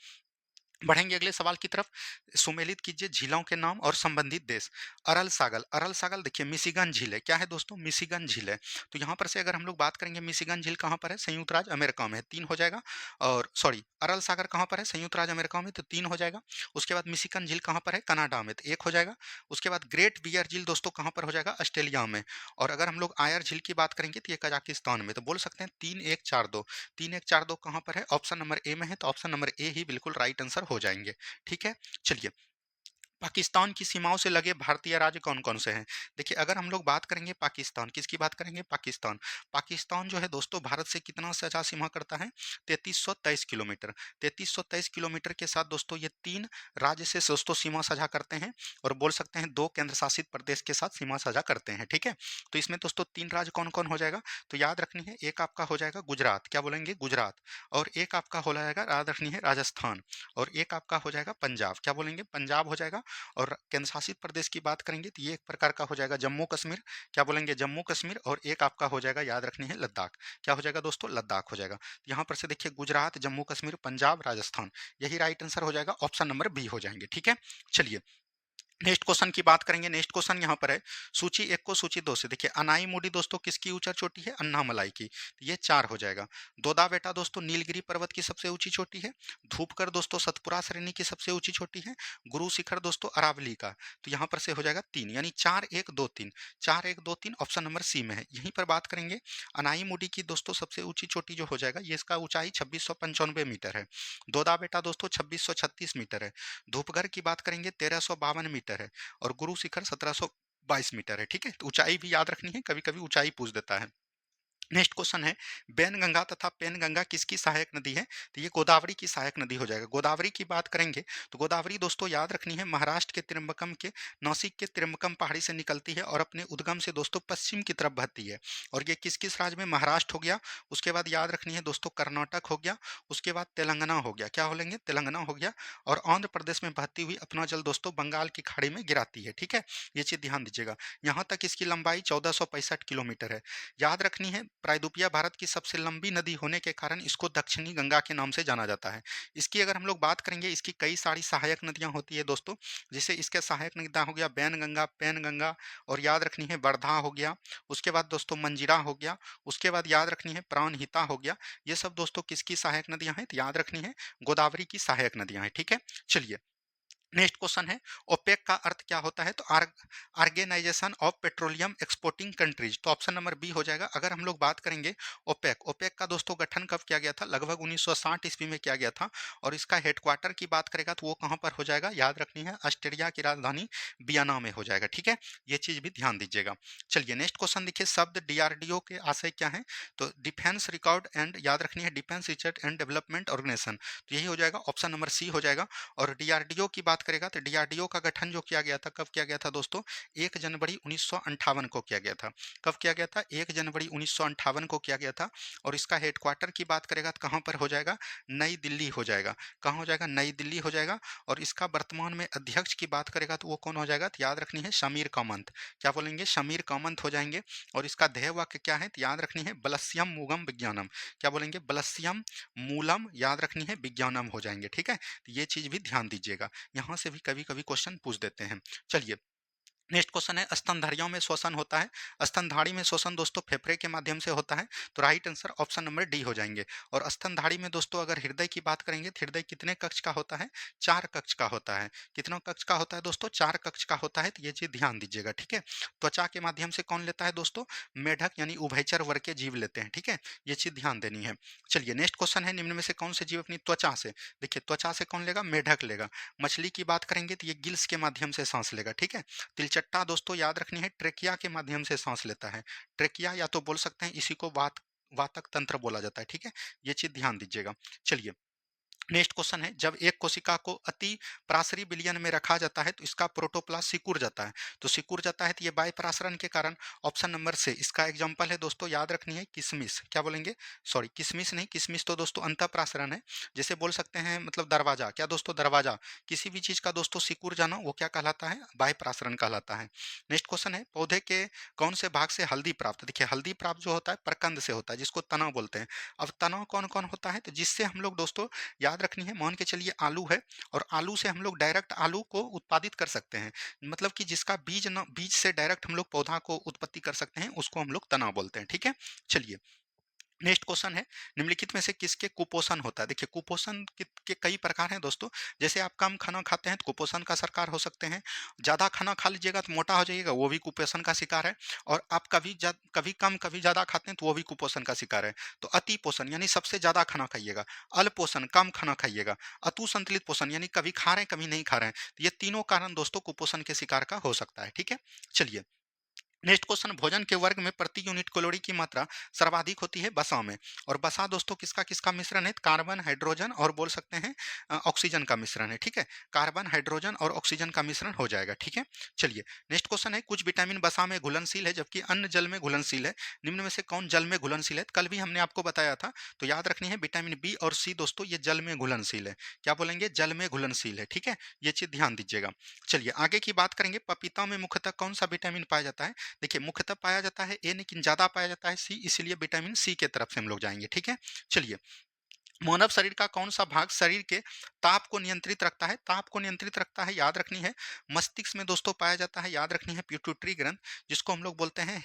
बढ़ेंगे अगले सवाल की तरफ। सुमेलित कीजिए झीलों के नाम और संबंधित देश। अरल सागर, अरल सागर देखिए मिशिगन झील है, क्या है दोस्तों मिशिगन झील है। तो यहाँ पर से अगर हम लोग बात करेंगे मिशिगन झील कहाँ पर है, संयुक्त राज्य अमेरिका में है, तीन हो जाएगा। और सॉरी अरल सागर कहाँ पर है, संयुक्त राज्य अमेरिका में, तो तीन हो जाएगा। उसके बाद मिशिगन झील कहाँ पर है, कनाडा में, तो एक हो जाएगा। उसके बाद ग्रेट बियर झील दोस्तों कहाँ पर हो जाएगा, ऑस्ट्रेलिया में। और अगर हम लोग आयर झील की बात करेंगे तो ये कजाकिस्तान में। तो बोल सकते हैं तीन एक चार दो, तीन एक चार दो कहाँ पर है, ऑप्शन नंबर ए में है। तो ऑप्शन नंबर ए ही बिल्कुल राइट आंसर हो जाएंगे, ठीक है। चलिए पाकिस्तान की सीमाओं से लगे भारतीय राज्य कौन-कौन से हैं? देखिए अगर हम लोग बात करेंगे पाकिस्तान, किसकी बात करेंगे पाकिस्तान। पाकिस्तान जो है दोस्तों भारत से कितना सजा सीमा करता है, 3323 किलोमीटर। 3323 किलोमीटर के साथ दोस्तों ये 3 राज्य से दोस्तों सीमा साझा करते हैं। और बोल सकते हैं 2 केंद्र शासित प्रदेश के साथ सीमा साझा करते हैं, ठीक है। तो इसमें दोस्तों 3 राज्य कौन-कौन हो जाएगा, तो याद रखनी है एक आपका हो जाएगा गुजरात, क्या बोलेंगे गुजरात। और एक आपका हो जाएगा याद रखनी है राजस्थान। और एक आपका हो जाएगा पंजाब, क्या बोलेंगे पंजाब हो जाएगा। और केंद्र शासित प्रदेश की बात करेंगे तो ये एक प्रकार का हो जाएगा जम्मू कश्मीर, क्या बोलेंगे जम्मू कश्मीर, और एक आपका हो जाएगा, याद रखनी है, लद्दाख। क्या हो जाएगा दोस्तों? लद्दाख हो जाएगा। तो यहाँ पर से देखिए गुजरात, जम्मू कश्मीर, पंजाब, राजस्थान, यही राइट आंसर हो जाएगा, ऑप्शन नंबर बी हो जाएंगे। ठीक है, चलिए नेक्स्ट क्वेश्चन की बात करेंगे। नेक्स्ट क्वेश्चन यहाँ पर है सूची एक को सूची दो से। देखिए अनाई मुडी दोस्तों किसकी ऊंचा चोटी है? अन्नामलाई की, तो ये 4 हो जाएगा। दोदा बेटा दोस्तों नीलगिरी पर्वत की सबसे ऊंची चोटी है। धूपकर दोस्तों सतपुरा श्रेणी की सबसे ऊंची चोटी है। गुरु शिखर दोस्तों अरावली का, तो यहाँ पर से हो जाएगा 3, यानी 4 1 2 3, 4 1 2 3 ऑप्शन नंबर सी में है। यहीं पर बात करेंगे अनाई मुडी की दोस्तों सबसे ऊंची चोटी जो हो जाएगा, ये इसका ऊंचाई 2695 मीटर है। दोदा बेटा दोस्तों 2636 मीटर है। धूपगढ़ की बात करेंगे 1352 मीटर है, और गुरु शिखर 1722 मीटर है। ठीक है, तो ऊंचाई भी याद रखनी है, कभी कभी ऊंचाई पूछ देता है। नेक्स्ट क्वेश्चन है बैनगंगा तथा पेनगंगा किसकी सहायक नदी है? तो ये गोदावरी की सहायक नदी हो जाएगा। गोदावरी की बात करेंगे तो गोदावरी दोस्तों याद रखनी है महाराष्ट्र के त्रिम्बकम के, नासिक के त्रिम्बकम पहाड़ी से निकलती है और अपने उद्गम से दोस्तों पश्चिम की तरफ बहती है। और ये किस किस राज्य में? महाराष्ट्र हो गया, उसके बाद याद रखनी है दोस्तों कर्नाटक हो गया, उसके बाद तेलंगाना हो गया, क्या हो लेंगे? तेलंगाना हो गया, और आंध्र प्रदेश में बहती हुई अपना जल दोस्तों बंगाल की खाड़ी में गिराती है। ठीक है, ये चीज ध्यान दीजिएगा। यहाँ तक इसकी लंबाई 1465 किलोमीटर है। याद रखनी है प्रायद्वीपीय भारत की सबसे लंबी नदी होने के कारण इसको दक्षिणी गंगा के नाम से जाना जाता है। इसकी अगर हम लोग बात करेंगे, इसकी कई सारी सहायक नदियां होती है दोस्तों, जैसे इसके सहायक नदियां हो गया बैनगंगा, पेनगंगा, और याद रखनी है वर्धा हो गया, उसके बाद दोस्तों मंजिरा हो गया, उसके बाद याद रखनी है प्राणहिता हो गया। ये सब दोस्तों किसकी सहायक नदियां हैं? तो याद रखनी है गोदावरी की सहायक नदियां हैं। ठीक है, चलिए नेक्स्ट क्वेश्चन है ओपेक का अर्थ क्या होता है? तो organisation of petroleum exporting countries, तो ऑप्शन नंबर बी हो जाएगा। अगर हम लोग बात करेंगे ओपेक, ओपेक का दोस्तों गठन कब किया गया था? लगभग 1960 ईस्वी में किया गया था। और इसका हेडक्वार्टर की बात करेगा तो वो कहाँ पर हो जाएगा? याद रखनी है ऑस्ट्रेलिया की राजधानी वियना में हो जाएगा। ठीक है, ये चीज भी ध्यान दीजिएगा। चलिए नेक्स्ट क्वेश्चन देखिए, शब्द डीआरडीओ के आशय क्या है? तो डिफेंस रिकॉर्ड एंड, याद रखनी है defence research and development organisation, तो यही हो जाएगा, ऑप्शन नंबर सी हो जाएगा। और डीआरडीओ की बात करेगा तो डीआरडीओ का गठन जो किया गया था, कब किया गया था दोस्तों? 1 जनवरी 1958 को किया गया था। कब किया गया था? 1 जनवरी 1958 को किया गया था। और इसका हेडक्वार्टर की बात करेगा तो कहाँ पर हो जाएगा? नई दिल्ली हो जाएगा। कहाँ हो जाएगा? नई दिल्ली हो जाएगा। और इसका वर्तमान में अध्यक्ष की बात करेगा तो वो कौन हो जाएगा? तो याद रखनी है शमीर कामंत, क्या बोलेंगे? शमीर कामंत हो जाएंगे। और इसका ध्येय वाक्य क्या है? तो याद रखनी है बलस्यम मूगम विज्ञानम, क्या बोलेंगे? बलस्यम मूलम, याद रखनी है विज्ञानम हो जाएंगे। ठीक है, तो ये चीज भी ध्यान दीजिएगा, यहाँ से भी कभी कभी क्वेश्चन पूछ देते हैं। चलिए नेक्स्ट क्वेश्चन है स्तनधारियों में श्वसन होता है। स्तनधारी में श्वसन दोस्तों फेफड़े के माध्यम से होता है, तो right answer option number D हो जाएंगे। और स्तनधारी में दोस्तों अगर हृदय की बात करेंगे तो हृदय कितने कक्ष का होता है? 4 कक्ष का होता है। कितना कक्ष का होता है दोस्तों? 4 कक्ष का होता है, तो ये चीज ध्यान दीजिएगा। ठीक है, त्वचा के माध्यम से कौन लेता है दोस्तों? मेढक यानी उभयचर वर्ग के जीव लेते हैं। ठीक है, ये चीज ध्यान देनी है। चलिए नेक्स्ट क्वेश्चन है निम्न में से कौन से जीव अपनी त्वचा से, देखिए त्वचा से कौन लेगा? मेढक लेगा। मछली की बात करेंगे तो ये गिल्स के माध्यम से सांस लेगा। ठीक है, तिलचट्टा दोस्तों याद रखनी है ट्रेकिया के माध्यम से सांस लेता है। ट्रेकिया या तो बोल सकते हैं इसी को वातक तंत्र बोला जाता है। ठीक है, ये चीज ध्यान दीजिएगा। चलिए नेक्स्ट क्वेश्चन है जब एक कोशिका को अति परासरी विलयन में रखा जाता है तो इसका प्रोटोप्लास्ट सिकुड़ जाता है, तो सिकुड़ जाता है तो ये बाय परासरण के कारण, ऑप्शन नंबर से इसका एग्जांपल है दोस्तों, याद रखनी है किशमिश, क्या बोलेंगे? सॉरी किशमिश नहीं, किशमिश तो दोस्तों अंतः परासरण है। जैसे बोल सकते हैं मतलब दरवाजा, क्या दोस्तों? दरवाजा, किसी भी चीज का दोस्तों सिकुड़ जाना वो क्या कहलाता है? बाय परासरण कहलाता है। नेक्स्ट क्वेश्चन है पौधे के कौन से भाग से हल्दी प्राप्त? देखिए हल्दी प्राप्त जो होता है प्रकंद से होता है, जिसको तना बोलते हैं। अब तना कौन कौन होता है? तो जिससे हम लोग दोस्तों याद रखनी है, मान के चलिए आलू है, और आलू से हम लोग डायरेक्ट आलू को उत्पादित कर सकते हैं, मतलब कि जिसका बीज न, बीज से डायरेक्ट हम लोग पौधा को उत्पत्ति कर सकते हैं, उसको हम लोग तना बोलते हैं। ठीक है, चलिए नेक्स्ट क्वेश्चन है निम्नलिखित में से किसके कुपोषण होता है? देखिए कुपोषण के कई प्रकार हैं दोस्तों, जैसे आप कम खाना खाते हैं तो कुपोषण का शिकार हो सकते हैं। ज्यादा खाना खा लीजिएगा तो मोटा हो जाइएगा, वो भी कुपोषण का शिकार है। और आप कभी कम कभी ज्यादा खाते हैं तो वो भी कुपोषण का शिकार है। तो अति पोषण यानी सबसे ज्यादा खाना खाइएगा, अल्प पोषण कम खाना खाइएगा, अतु संतुलित पोषण यानी कभी खा रहे हैं कभी नहीं खा रहे हैं, तो ये तीनों कारण दोस्तों कुपोषण के शिकार का हो सकता है। ठीक है, चलिए नेक्स्ट क्वेश्चन, भोजन के वर्ग में प्रति यूनिट कैलोरी की मात्रा सर्वाधिक होती है बसा में। और बसा दोस्तों किसका किसका मिश्रण है? कार्बन, हाइड्रोजन और बोल सकते हैं ऑक्सीजन का मिश्रण है। ठीक है, कार्बन, हाइड्रोजन और ऑक्सीजन का मिश्रण हो जाएगा। ठीक है, चलिए नेक्स्ट क्वेश्चन है, कुछ विटामिन बसा में घुलनशील है जबकि अन्य जल में घुलनशील है, निम्न में से कौन जल में घुलनशील है? कल भी हमने आपको बताया था, तो याद रखनी है विटामिन बी और सी दोस्तों ये जल में घुलनशील है। क्या बोलेंगे? जल में घुलनशील है। ठीक है, ये चीज ध्यान दीजिएगा। चलिए आगे की बात करेंगे, पपीता में मुख्यतः कौन सा विटामिन पाया जाता है? देखिए मुख्यतः पाया जाता है ए, लेकिन ज्यादा पाया जाता है सी, इसलिए विटामिन सी के तरफ से हम लोग जाएंगे। ठीक है, चलिए मानव शरीर का कौन सा भाग शरीर के ताप को नियंत्रित रखता है? ताप को नियंत्रित रखता है, याद रखनी है मस्तिष्क में दोस्तों पाया जाता है, याद रखनी है पिट्यूटरी ग्रंथ, जिसको हम लोग बोलते हैं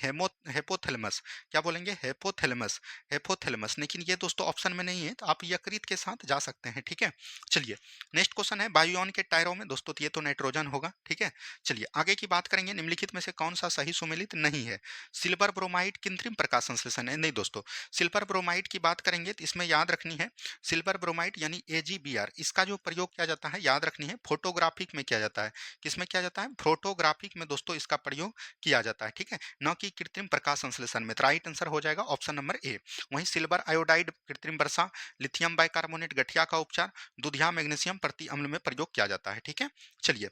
हेपोथैलेमस। क्या बोलेंगे? हेपोथैलेमस, हेपोथैलेमस। लेकिन ये दोस्तों ऑप्शन में नहीं है, तो आप यकृत के साथ जा सकते हैं। ठीक है, चलिए नेक्स्ट क्वेश्चन है, वायुयान के टायरों में दोस्तों, तो ये तो नाइट्रोजन होगा। ठीक है, चलिए आगे की बात करेंगे, निम्नलिखित में से कौन सा सही सुमेलित नहीं है? सिल्वर ब्रोमाइड कृत्रिम प्रकाश संश्लेषण है? नहीं दोस्तों, सिल्वर ब्रोमाइड की बात करेंगे तो इसमें याद रखनी है सिल्वर ब्रोमाइड यानी AgBr, इसका जो प्रयोग किया जाता है याद रखनी है फोटोग्राफिक में किया जाता है। किसमें किया जाता है? फोटोग्राफिक में दोस्तों इसका प्रयोग किया जाता है। ठीक है, न कि कृत्रिम प्रकाश संश्लेषण में। राइट आंसर हो जाएगा ऑप्शन नंबर ए। वहीं सिल्वर आयोडाइड कृत्रिम वर्षा, लिथियम बाइकार्बोनेट गठिया का उपचार, दूधिया मैग्नीशियम प्रति अम्ल में प्रयोग किया जाता है। ठीक है, चलिए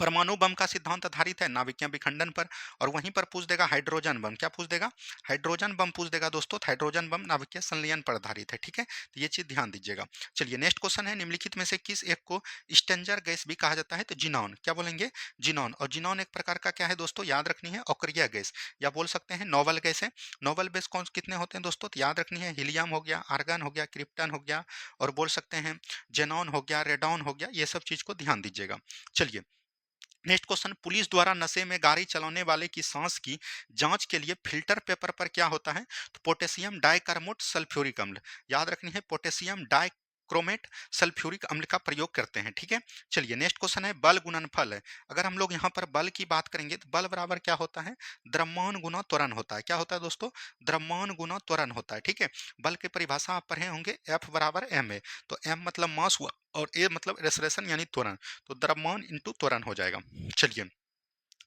परमाणु बम का सिद्धांत आधारित है नाभिकीय विखंडन पर। और वहीं पर पूछ देगा हाइड्रोजन बम, क्या पूछ देगा? हाइड्रोजन बम पूछ देगा दोस्तों, तो हाइड्रोजन बम नाभिकीय संलयन पर आधारित है। ठीक है, तो ये चीज ध्यान दीजिएगा। चलिए नेक्स्ट क्वेश्चन है, निम्नलिखित में से किस एक को स्टेंजर गैस भी कहा जाता है? तो जिनॉन। क्या बोलेंगे? जिनॉन। और जिनॉन एक प्रकार का क्या है दोस्तों? याद रखनी है अक्रिय गैस, या बोल सकते हैं नोबल गैस है। नोबल गैस कौन कितने होते हैं दोस्तों? तो याद रखनी है हीलियम हो गया, आर्गन हो गया, क्रिप्टन हो गया, और बोल सकते हैं जेनॉन हो गया, रेडॉन हो गया, ये सब चीज को ध्यान दीजिएगा। चलिए नेक्स्ट क्वेश्चन, पुलिस द्वारा नशे में गाड़ी चलाने वाले की सांस की जांच के लिए फिल्टर पेपर पर क्या होता है? तो पोटेशियम डाइकार्बोनेट सल्फ्यूरिक अम्ल, याद रखनी है पोटेशियम डाइक्रोमेट सल्फ्यूरिक अम्ल का प्रयोग करते हैं। ठीक है, चलिए नेक्स्ट क्वेश्चन है, बल गुणनफल है। अगर हम लोग यहाँ पर बल की बात करेंगे तो बल बराबर क्या होता है? द्रव्यमान गुना त्वरण होता है। क्या होता है दोस्तों? द्रव्यमान गुना त्वरण होता है। ठीक है, बल की परिभाषा आप पढ़े होंगे, F बराबर m है। तो m मतलब मास हुआ और a मतलब एक्सेलरेशन यानी त्वरण, तो द्रव्यमान इंटू त्वरण हो जाएगा। चलिए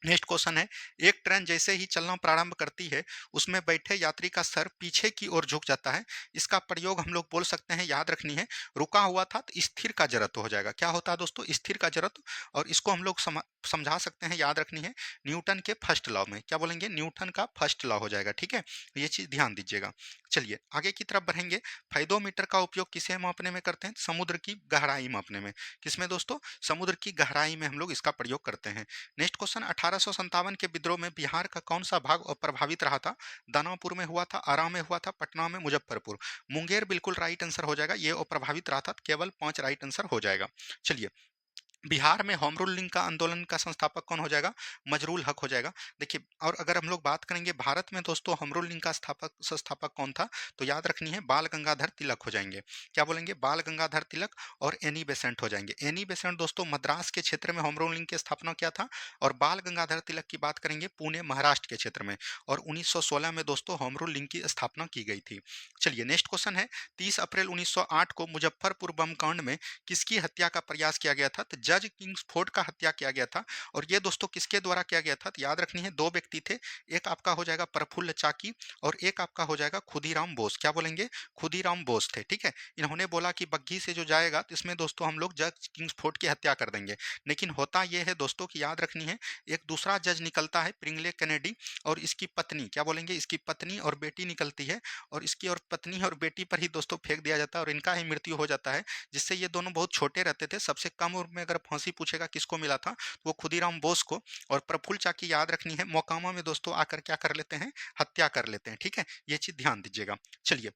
नेक्स्ट क्वेश्चन है, एक ट्रेन जैसे ही चलना प्रारंभ करती है उसमें बैठे यात्री का सर पीछे की ओर झुक जाता है, इसका प्रयोग हम लोग बोल सकते हैं, याद रखनी है रुका हुआ था तो स्थिर का जड़त्व हो जाएगा। क्या होता है दोस्तों? स्थिर का जड़त्व। और इसको हम लोग समझा सकते हैं, याद रखनी है न्यूटन के फर्स्ट लॉ में। क्या बोलेंगे? न्यूटन का फर्स्ट लॉ हो जाएगा। ठीक है, ये चीज ध्यान दीजिएगा। चलिए आगे की तरफ बढ़ेंगे, फाइडोमीटर का उपयोग किसे मापने में करते हैं? समुद्र की गहराई मापने में। किसमें दोस्तों? समुद्र की गहराई में हम लोग इसका प्रयोग करते हैं। नेक्स्ट क्वेश्चन, 1857 के विद्रोह में बिहार का कौन सा भाग प्रभावित रहा था? दानापुर में हुआ था, आरा में हुआ था, पटना में, मुजफ्फरपुर। मुंगेर बिल्कुल राइट आंसर हो जाएगा, ये प्रभावित रहा था। केवल 5 राइट आंसर हो जाएगा। चलिए बिहार में होम रूलिंग का आंदोलन का संस्थापक कौन हो जाएगा? मजरूल हक हो जाएगा। देखिए और अगर हम लोग बात करेंगे भारत में दोस्तों होम रूलिंग का संस्थापक कौन था, तो याद रखनी है बाल गंगाधर तिलक हो जाएंगे। क्या बोलेंगे? बाल गंगाधर तिलक और एनी बेसेंट हो जाएंगे। एनी बेसेंट दोस्तों मद्रास के क्षेत्र में होम रूलिंग की स्थापना किया था, और बाल गंगाधर तिलक की बात करेंगे पुणे महाराष्ट्र के क्षेत्र में, और 1916 में दोस्तों होम रूलिंग की स्थापना की गई थी। चलिए नेक्स्ट क्वेश्चन है, 30 अप्रैल 1908 को मुजफ्फरपुर बम कांड में किसकी हत्या का प्रयास किया गया था? तो जज किंग्सफोर्ड का हत्या किया गया था। और ये दोस्तों किसके द्वारा किया गया था? तो याद रखनी है दो व्यक्ति थे, एक आपका हो जाएगा प्रफुल्ल चाकी और एक आपका हो जाएगा खुदीराम बोस। क्या बोलेंगे? खुदीराम बोस थे। ठीक है, इन्होंने बोला कि बग्घी से जो जाएगा तो इसमें दोस्तों हम लोग जज किंग्सफोर्ड की हत्या कर देंगे। लेकिन होता यह है दोस्तों कि याद रखनी है एक दूसरा जज निकलता है प्रिंगले कैनेडी, और इसकी पत्नी, क्या बोलेंगे? इसकी पत्नी और बेटी निकलती है, और इसकी और पत्नी और बेटी पर ही दोस्तों फेंक दिया जाता है और इनका ही मृत्यु हो जाता है, जिससे ये दोनों बहुत छोटे रहते थे। सबसे कम उम्र में अगर फांसी पूछेगा किसको मिला था, तो वो खुदीराम बोस को। और प्रफुल्ल चाकी याद रखनी है मोकामा में दोस्तों आकर क्या कर लेते हैं? हत्या कर लेते हैं। ठीक है, ये चीज ध्यान दीजिएगा। चलिए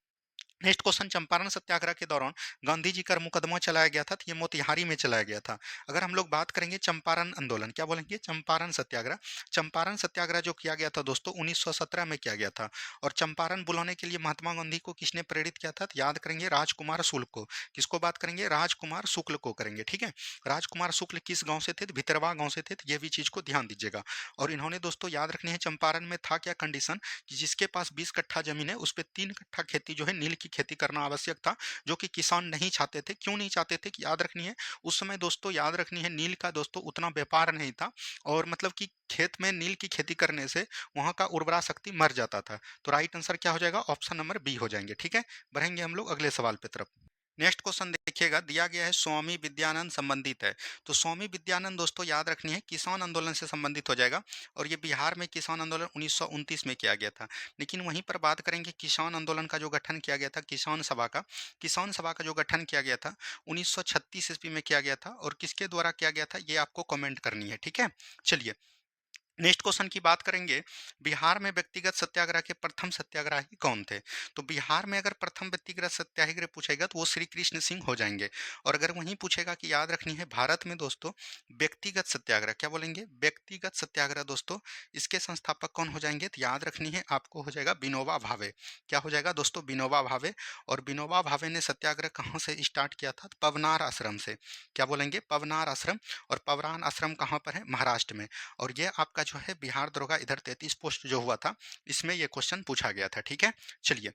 नेक्स्ट क्वेश्चन, चंपारण सत्याग्रह के दौरान गांधी जी का मुकदमा चलाया गया था, तो ये मोतिहारी में चलाया गया था। अगर हम लोग बात करेंगे चंपारण आंदोलन, क्या बोलेंगे? चंपारण सत्याग्रह। चंपारण सत्याग्रह जो किया गया था दोस्तों 1917 में किया गया था। और चंपारण बुलाने के लिए महात्मा गांधी को किसने प्रेरित किया था? तो याद करेंगे राजकुमार शुक्ल को। किसको बात करेंगे? राजकुमार शुक्ल को करेंगे। ठीक है, राजकुमार शुक्ल किस गाँव से थे? तो भितरवा गाँव से थे, तो ये भी चीज को ध्यान दीजिएगा। और इन्होंने दोस्तों याद रखनी है चंपारण में था क्या कंडीशन, कि जिसके पास 20 कट्ठा जमीन है उस पर 3 कट्ठा खेती जो है नील की खेती करना आवश्यक था, जो कि किसान नहीं चाहते थे। क्यों नहीं चाहते थे कि याद रखनी है, उस समय दोस्तों याद रखनी है नील का दोस्तों उतना व्यापार नहीं था, और मतलब कि खेत में नील की खेती करने से वहाँ का उर्वरा शक्ति मर जाता था। तो राइट आंसर क्या हो जाएगा, ऑप्शन नंबर बी हो जाएंगे। ठीक है, बढ़ेंगे हम लोग अगले सवाल पे तरफ। नेक्स्ट क्वेश्चन देखिएगा, दिया गया है स्वामी विद्यानंद संबंधित है। तो स्वामी विद्यानंद दोस्तों याद रखनी है किसान आंदोलन से संबंधित हो जाएगा, और ये बिहार में किसान आंदोलन 1929 में किया गया था। लेकिन वहीं पर बात करेंगे किसान आंदोलन का जो गठन किया गया था, किसान सभा का जो गठन किया गया था 1936 ईस्वी में किया गया था, और किसके द्वारा किया गया था ये आपको कमेंट करनी है। ठीक है, चलिए नेक्स्ट क्वेश्चन की बात करेंगे, बिहार में व्यक्तिगत सत्याग्रह के प्रथम सत्याग्रही कौन थे। तो बिहार में अगर प्रथम व्यक्तिगत सत्याग्रह पूछेगा तो वो श्री कृष्ण सिंह हो जाएंगे। और अगर वहीं पूछेगा कि याद रखनी है भारत में दोस्तों व्यक्तिगत सत्याग्रह, क्या बोलेंगे, व्यक्तिगत सत्याग्रह दोस्तों, इसके संस्थापक कौन हो जाएंगे, तो याद रखनी है आपको हो जाएगा विनोबा भावे। क्या हो जाएगा दोस्तों, विनोबा भावे। और विनोबा भावे ने सत्याग्रह कहाँ से स्टार्ट किया था, तो पवनार आश्रम से। क्या बोलेंगे, पवनार आश्रम। और पवनार आश्रम कहाँ पर है, महाराष्ट्र में। और ये आपका जो है बिहार दरोगा इधर 33 पोस्ट जो हुआ था, इसमें ये क्वेश्चन पूछा गया था। ठीक है, चलिए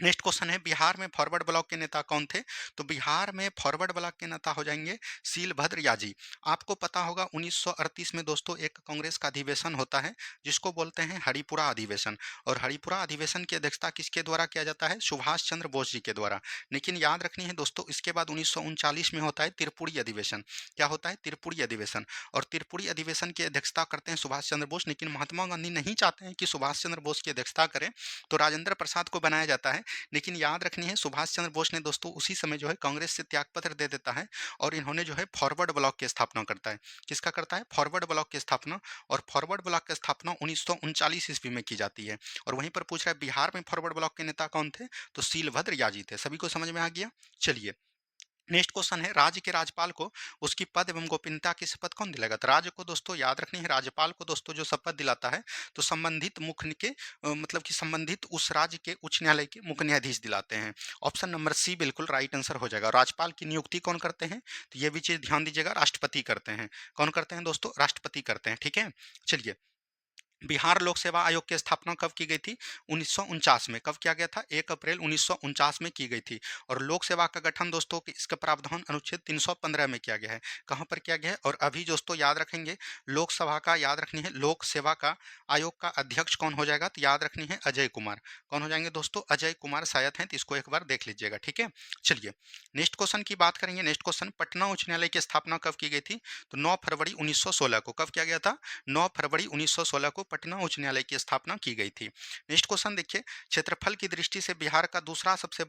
नेक्स्ट क्वेश्चन है, बिहार में फॉरवर्ड ब्लॉक के नेता कौन थे। तो बिहार में फॉरवर्ड ब्लॉक के नेता हो जाएंगे शीलभद्र याजी। आपको पता होगा 1938 में दोस्तों एक कांग्रेस का अधिवेशन होता है, जिसको बोलते हैं हरिपुरा अधिवेशन। और हरिपुरा अधिवेशन की अध्यक्षता किसके द्वारा किया जाता है, सुभाष चंद्र बोस जी के द्वारा। लेकिन याद रखनी है दोस्तों, इसके बाद 1939 में होता है त्रिपुरी अधिवेशन। क्या होता है, त्रिपुरी अधिवेशन। और त्रिपुरी अधिवेशन की अध्यक्षता करते हैं सुभाष चंद्र बोस, लेकिन महात्मा गांधी नहीं चाहते हैं कि सुभाष चंद्र बोस की अध्यक्षता करें, तो राजेंद्र प्रसाद को बनाया जाता है। लेकिन याद रखनी है सुभाष चंद्र बोस ने दोस्तों उसी समय जो है कांग्रेस से त्यागपत्र दे देता है, और इन्होंने जो है फॉरवर्ड ब्लॉक की स्थापना करता है। किसका करता है, फॉरवर्ड ब्लॉक की स्थापना। और फॉरवर्ड ब्लॉक की स्थापना 1939 ईस्वी में की जाती है। और वहीं पर पूछ रहा है बिहार में फॉरवर्ड ब्लॉक के नेता कौन थे, तो शीलभद्र याजी थे। सभी को समझ में आ गया। चलिए नेक्स्ट क्वेश्चन है, राज्य के राज्यपाल को उसकी पद एवं गोपनीयता की शपथ कौन दिलाएगा। तो राज्य को दोस्तों याद रखनी है, राज्यपाल को दोस्तों जो शपथ दिलाता है, तो संबंधित मुख्य के मतलब कि संबंधित उस राज्य के उच्च न्यायालय के मुख्य न्यायाधीश दिलाते हैं। ऑप्शन नंबर सी बिल्कुल राइट आंसर हो जाएगा। राज्यपाल की नियुक्ति कौन करते हैं, तो ये भी चीज ध्यान दीजिएगा, राष्ट्रपति करते हैं। कौन करते हैं दोस्तों, राष्ट्रपति करते हैं। ठीक है, चलिए बिहार लोक सेवा आयोग की स्थापना कब की गई थी, 1949 में। कब किया गया था, 1 अप्रैल 1949 में की गई थी। और लोक सेवा का गठन दोस्तों इसका प्रावधान अनुच्छेद 315 में किया गया है। कहां पर किया गया है, और अभी दोस्तों याद रखेंगे लोकसभा का, याद रखनी है लोक सेवा का आयोग का अध्यक्ष कौन हो जाएगा, तो याद रखनी है अजय कुमार। कौन हो जाएंगे दोस्तों, अजय कुमार शायद हैं, तो इसको एक बार देख लीजिएगा। ठीक है, चलिए नेक्स्ट क्वेश्चन की बात करेंगे। नेक्स्ट क्वेश्चन, पटना उच्च न्यायालय की स्थापना कब की गई थी, तो 9 फरवरी 1916 को। कब किया गया था, 9 फरवरी 1916 को पटना उच्च न्यायालय की स्थापना की गई थी। नेक्स्ट क्वेश्चन देखिए, क्षेत्रफल की दृष्टि से बिहार का दूसरा सबसे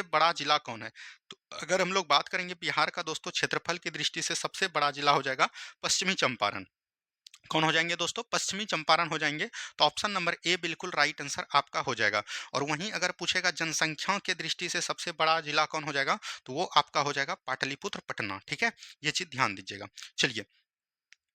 बड़ा जिला कौन है। तो अगर हम लोग बात करेंगे बिहार का दोस्तों क्षेत्रफल की दृष्टि से सबसे बड़ा जिला हो जाएगा पश्चिमी चंपारण। कौन हो जाएंगे दोस्तों, पश्चिमी चंपारण हो जाएंगे। तो ऑप्शन नंबर ए बिल्कुल राइट आंसर आपका हो जाएगा। और वहीं अगर पूछेगा जनसंख्या के दृष्टि से सबसे बड़ा जिला कौन हो जाएगा, तो वो आपका हो जाएगा पाटलिपुत्र पटना। ठीक है, ये चीज ध्यान दीजिएगा। चलिए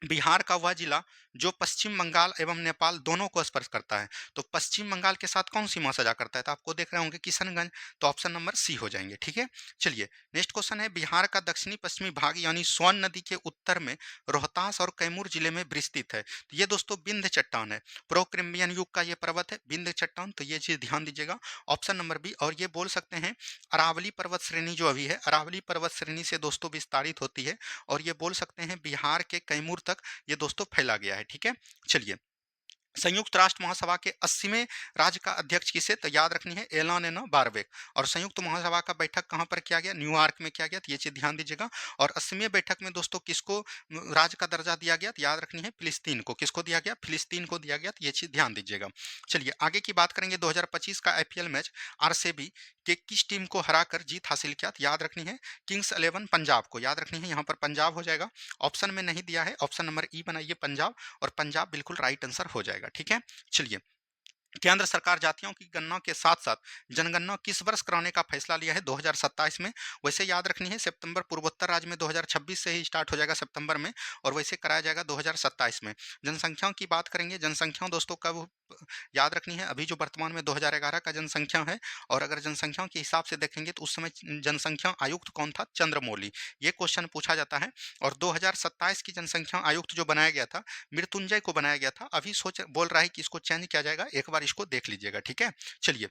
बिहार का वह जिला जो पश्चिम बंगाल एवं नेपाल दोनों को स्पर्श करता है, तो पश्चिम बंगाल के साथ कौन सीमा सजा करता है, तो आपको देख रहे होंगे किशनगंज। तो ऑप्शन नंबर सी हो जाएंगे। ठीक है, चलिए नेक्स्ट क्वेश्चन है, बिहार का दक्षिणी पश्चिमी भाग यानी सोन नदी के उत्तर में रोहतास और कैमूर जिले में विस्तृत है। तो ये दोस्तों विंध्य चट्टान है, प्रो क्रिम्बियन युग का ये पर्वत है विंध्य चट्टान। तो ये चीज ध्यान दीजिएगा, ऑप्शन नंबर बी। और ये बोल सकते हैं अरावली पर्वत श्रेणी जो अभी है, अरावली पर्वत श्रेणी से दोस्तों विस्तारित होती है, और ये बोल सकते हैं बिहार के कैमूर तक ये दोस्तों फैला गया है। ठीक है, चलिए संयुक्त राष्ट्र महासभा के 80वें राज्य का अध्यक्ष किसे, तो याद रखनी है एलाना बारबेक। और संयुक्त महासभा का बैठक कहां पर किया गया, न्यूयॉर्क में किया गया, तो ये चीज ध्यान दीजिएगा। और 80वें बैठक में दोस्तों किसको राज्य का दर्जा दिया गया, तो याद रखनी है फिलिस्तीन को। किसको दिया गया, फिलिस्तीन को दिया गया, तो ये चीज ध्यान दीजिएगा। चलिए आगे की बात करेंगे, 2025 का आईपीएल मैच आरसीबी के किस टीम को हराकर जीत हासिल किया, तो याद रखनी है किंग्स 11 पंजाब को। याद रखनी है यहाँ पर पंजाब हो जाएगा, ऑप्शन में नहीं दिया है, ऑप्शन नंबर ई बनाइए पंजाब, और पंजाब बिल्कुल राइट आंसर हो जाएगा। ठीक है, चलिए केंद्र सरकार जातियों की गणना के साथ साथ जनगणना किस वर्ष कराने का फैसला लिया है, 2027 में। वैसे याद रखनी है सितंबर, पूर्वोत्तर राज्य में 2026 से ही स्टार्ट हो जाएगा सितंबर में, और वैसे कराया जाएगा 2027 में। जनसंख्या की बात करेंगे, जनसंख्या दोस्तों कब याद रखनी है, अभी जो वर्तमान में 2011 का जनसंख्या है। और अगर जनसंख्या के हिसाब से देखेंगे तो उस समय जनसंख्या आयुक्त कौन था, चंद्रमौली। ये क्वेश्चन पूछा जाता है। और 2027 की जनसंख्या आयुक्त जो बनाया गया था मृत्युंजय को बनाया गया था, अभी सोच बोल रहा है कि इसको चेंज किया जाएगा, एक बार इसको देख लीजिएगा। ठीक है, चलिए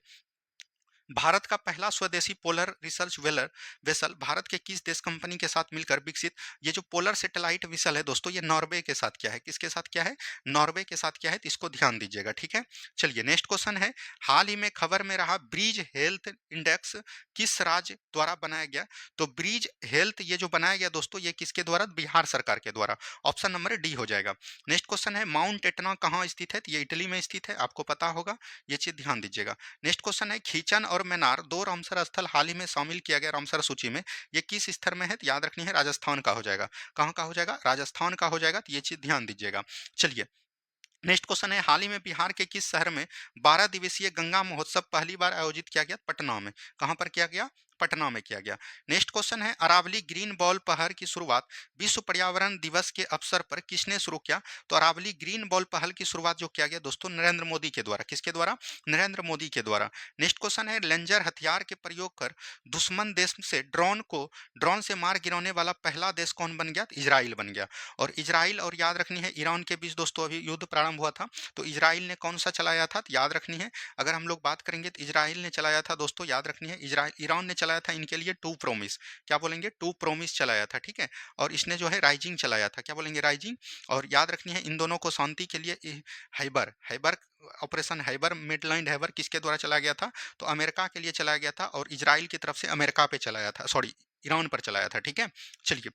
भारत का पहला स्वदेशी पोलर रिसर्च वेलर वेसल भारत के किस देश कंपनी के साथ मिलकर विकसित? ये जो पोलर सैटेलाइट वेसल है दोस्तों, ये नॉर्वे के साथ क्या है, किसके साथ क्या है, नॉर्वे के साथ क्या है, तो इसको ध्यान दीजिएगा, ठीक है। चलिए नेक्स्ट क्वेश्चन है, हाल ही में खबर में रहा ब्रिज हेल्थ इंडेक्स किस राज्य द्वारा बनाया गया? तो ब्रिज हेल्थ ये जो बनाया गया दोस्तों, ये किसके द्वारा, बिहार सरकार के द्वारा। ऑप्शन नंबर डी हो जाएगा। नेक्स्ट क्वेश्चन है, माउंट एटना कहाँ स्थित है? तो ये इटली में स्थित है, आपको पता होगा, ये चीज ध्यान दीजिएगा। नेक्स्ट क्वेश्चन है, खींचन और मैनार दो रामसर स्थल हाल ही में शामिल किया गया रामसर सूची में, ये किस स्तर में है? तो याद रखनी है, राजस्थान का हो जाएगा। कहाँ का हो जाएगा? राजस्थान का हो जाएगा, तो ये चीज ध्यान दीजिएगा। चलिए नेक्स्ट क्वेश्चन है, हाल ही में बिहार के किस शहर में 12 दिवसीय गंगा महोत्सव पहली बार आयोजित किया गया? पटना में। कहां पर किया गया? पटना में किया गया। नेक्स्ट क्वेश्चन है, अरावली ग्रीन बॉल पहल की शुरुआत विश्व पर्यावरण दिवस के अवसर पर किसने शुरू किया? तो अरावली ग्रीन बॉल पहल की शुरुआत जो किया गया दोस्तों, नरेंद्र मोदी के द्वारा। किसके द्वारा? नरेंद्र मोदी के द्वारा। नेक्स्ट क्वेश्चन है, लेंजर हथियार के प्रयोग कर दुश्मन देश से ड्रोन से मार गिराने वाला पहला देश कौन बन गया? तो इजराइल बन गया। और इजराइल और याद रखनी है, ईरान के बीच दोस्तों अभी युद्ध प्रारंभ हुआ था, तो इजराइल ने कौन सा चलाया था? तो याद रखनी है, अगर हम लोग बात करेंगे तो इजराइल ने चलाया था दोस्तों, याद रखनी है, इजराइल ईरान ने चलाया था इनके लिए टू प्रोमिस। क्या बोलेंगे? टू प्रोमिस चलाया था, ठीक है। और इसने जो है राइजिंग चलाया था, क्या बोलेंगे? राइजिंग। और याद रखनी है, इन दोनों को शांति के लिए Haber Haber operation Haber Midland Haber किसके द्वारा चलाया गया था? तो अमेरिका के लिए चलाया गया था, और इजराइल की तरफ से अमेरिका पे चलाया था, सॉरी ईरान पर चलाया था, ठीक है। चलिए,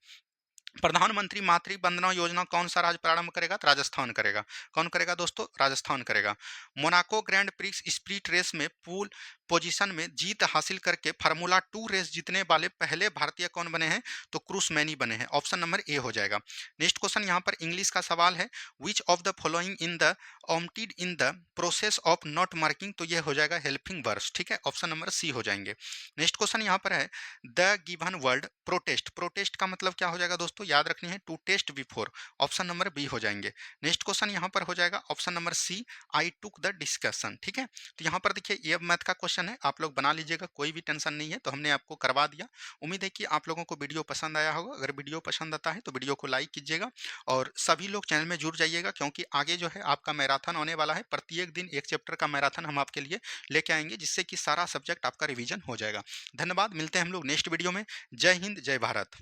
प्रधानमंत्री मातृ वंदना योजना कौन सा राज्य प्रारंभ करेगा? तो राजस्थान करेगा। कौन करेगा दोस्तों? राजस्थान करेगा। Monaco grand prix split race में पूल पोजीशन में जीत हासिल करके फार्मूला 2 रेस जीतने वाले पहले भारतीय कौन बने हैं? तो क्रूस मैनी बने हैं। ऑप्शन नंबर ए हो जाएगा। नेक्स्ट क्वेश्चन यहाँ पर इंग्लिश का सवाल है, which of the following in the omitted in the process of not marking? तो ये हो जाएगा हेल्पिंग वर्ब्स, ठीक है। ऑप्शन नंबर सी हो जाएंगे। नेक्स्ट क्वेश्चन यहाँ पर है, the given word protest, protest का मतलब क्या हो जाएगा दोस्तों? याद रखनी है, to test before. Option number B हो जाएंगे। नेक्स्ट क्वेश्चन यहाँ पर हो जाएगा option number C, I took the discussion, ठीक है। तो यहाँ पर देखिए, ये मैथ का क्वेश्चन है, आप लोग बना लीजिएगा, कोई भी टेंशन नहीं है, तो हमने आपको करवा दिया। उम्मीद है कि आप लोगों को वीडियो पसंद आया होगा। अगर वीडियो पसंद आता है तो वीडियो को लाइक कीजिएगा, और सभी लोग चैनल में जुड़ जाइएगा, क्योंकि आगे जो है आपका मैराथन होने वाला है। प्रत्येक दिन एक चैप्टर का मैराथन हम आपके लिए लेके आएंगे, जिससे कि सारा सब्जेक्ट आपका रिवीजन हो जाएगा। धन्यवाद, मिलते हैं हम लोग नेक्स्ट वीडियो में। जय हिंद, जय भारत।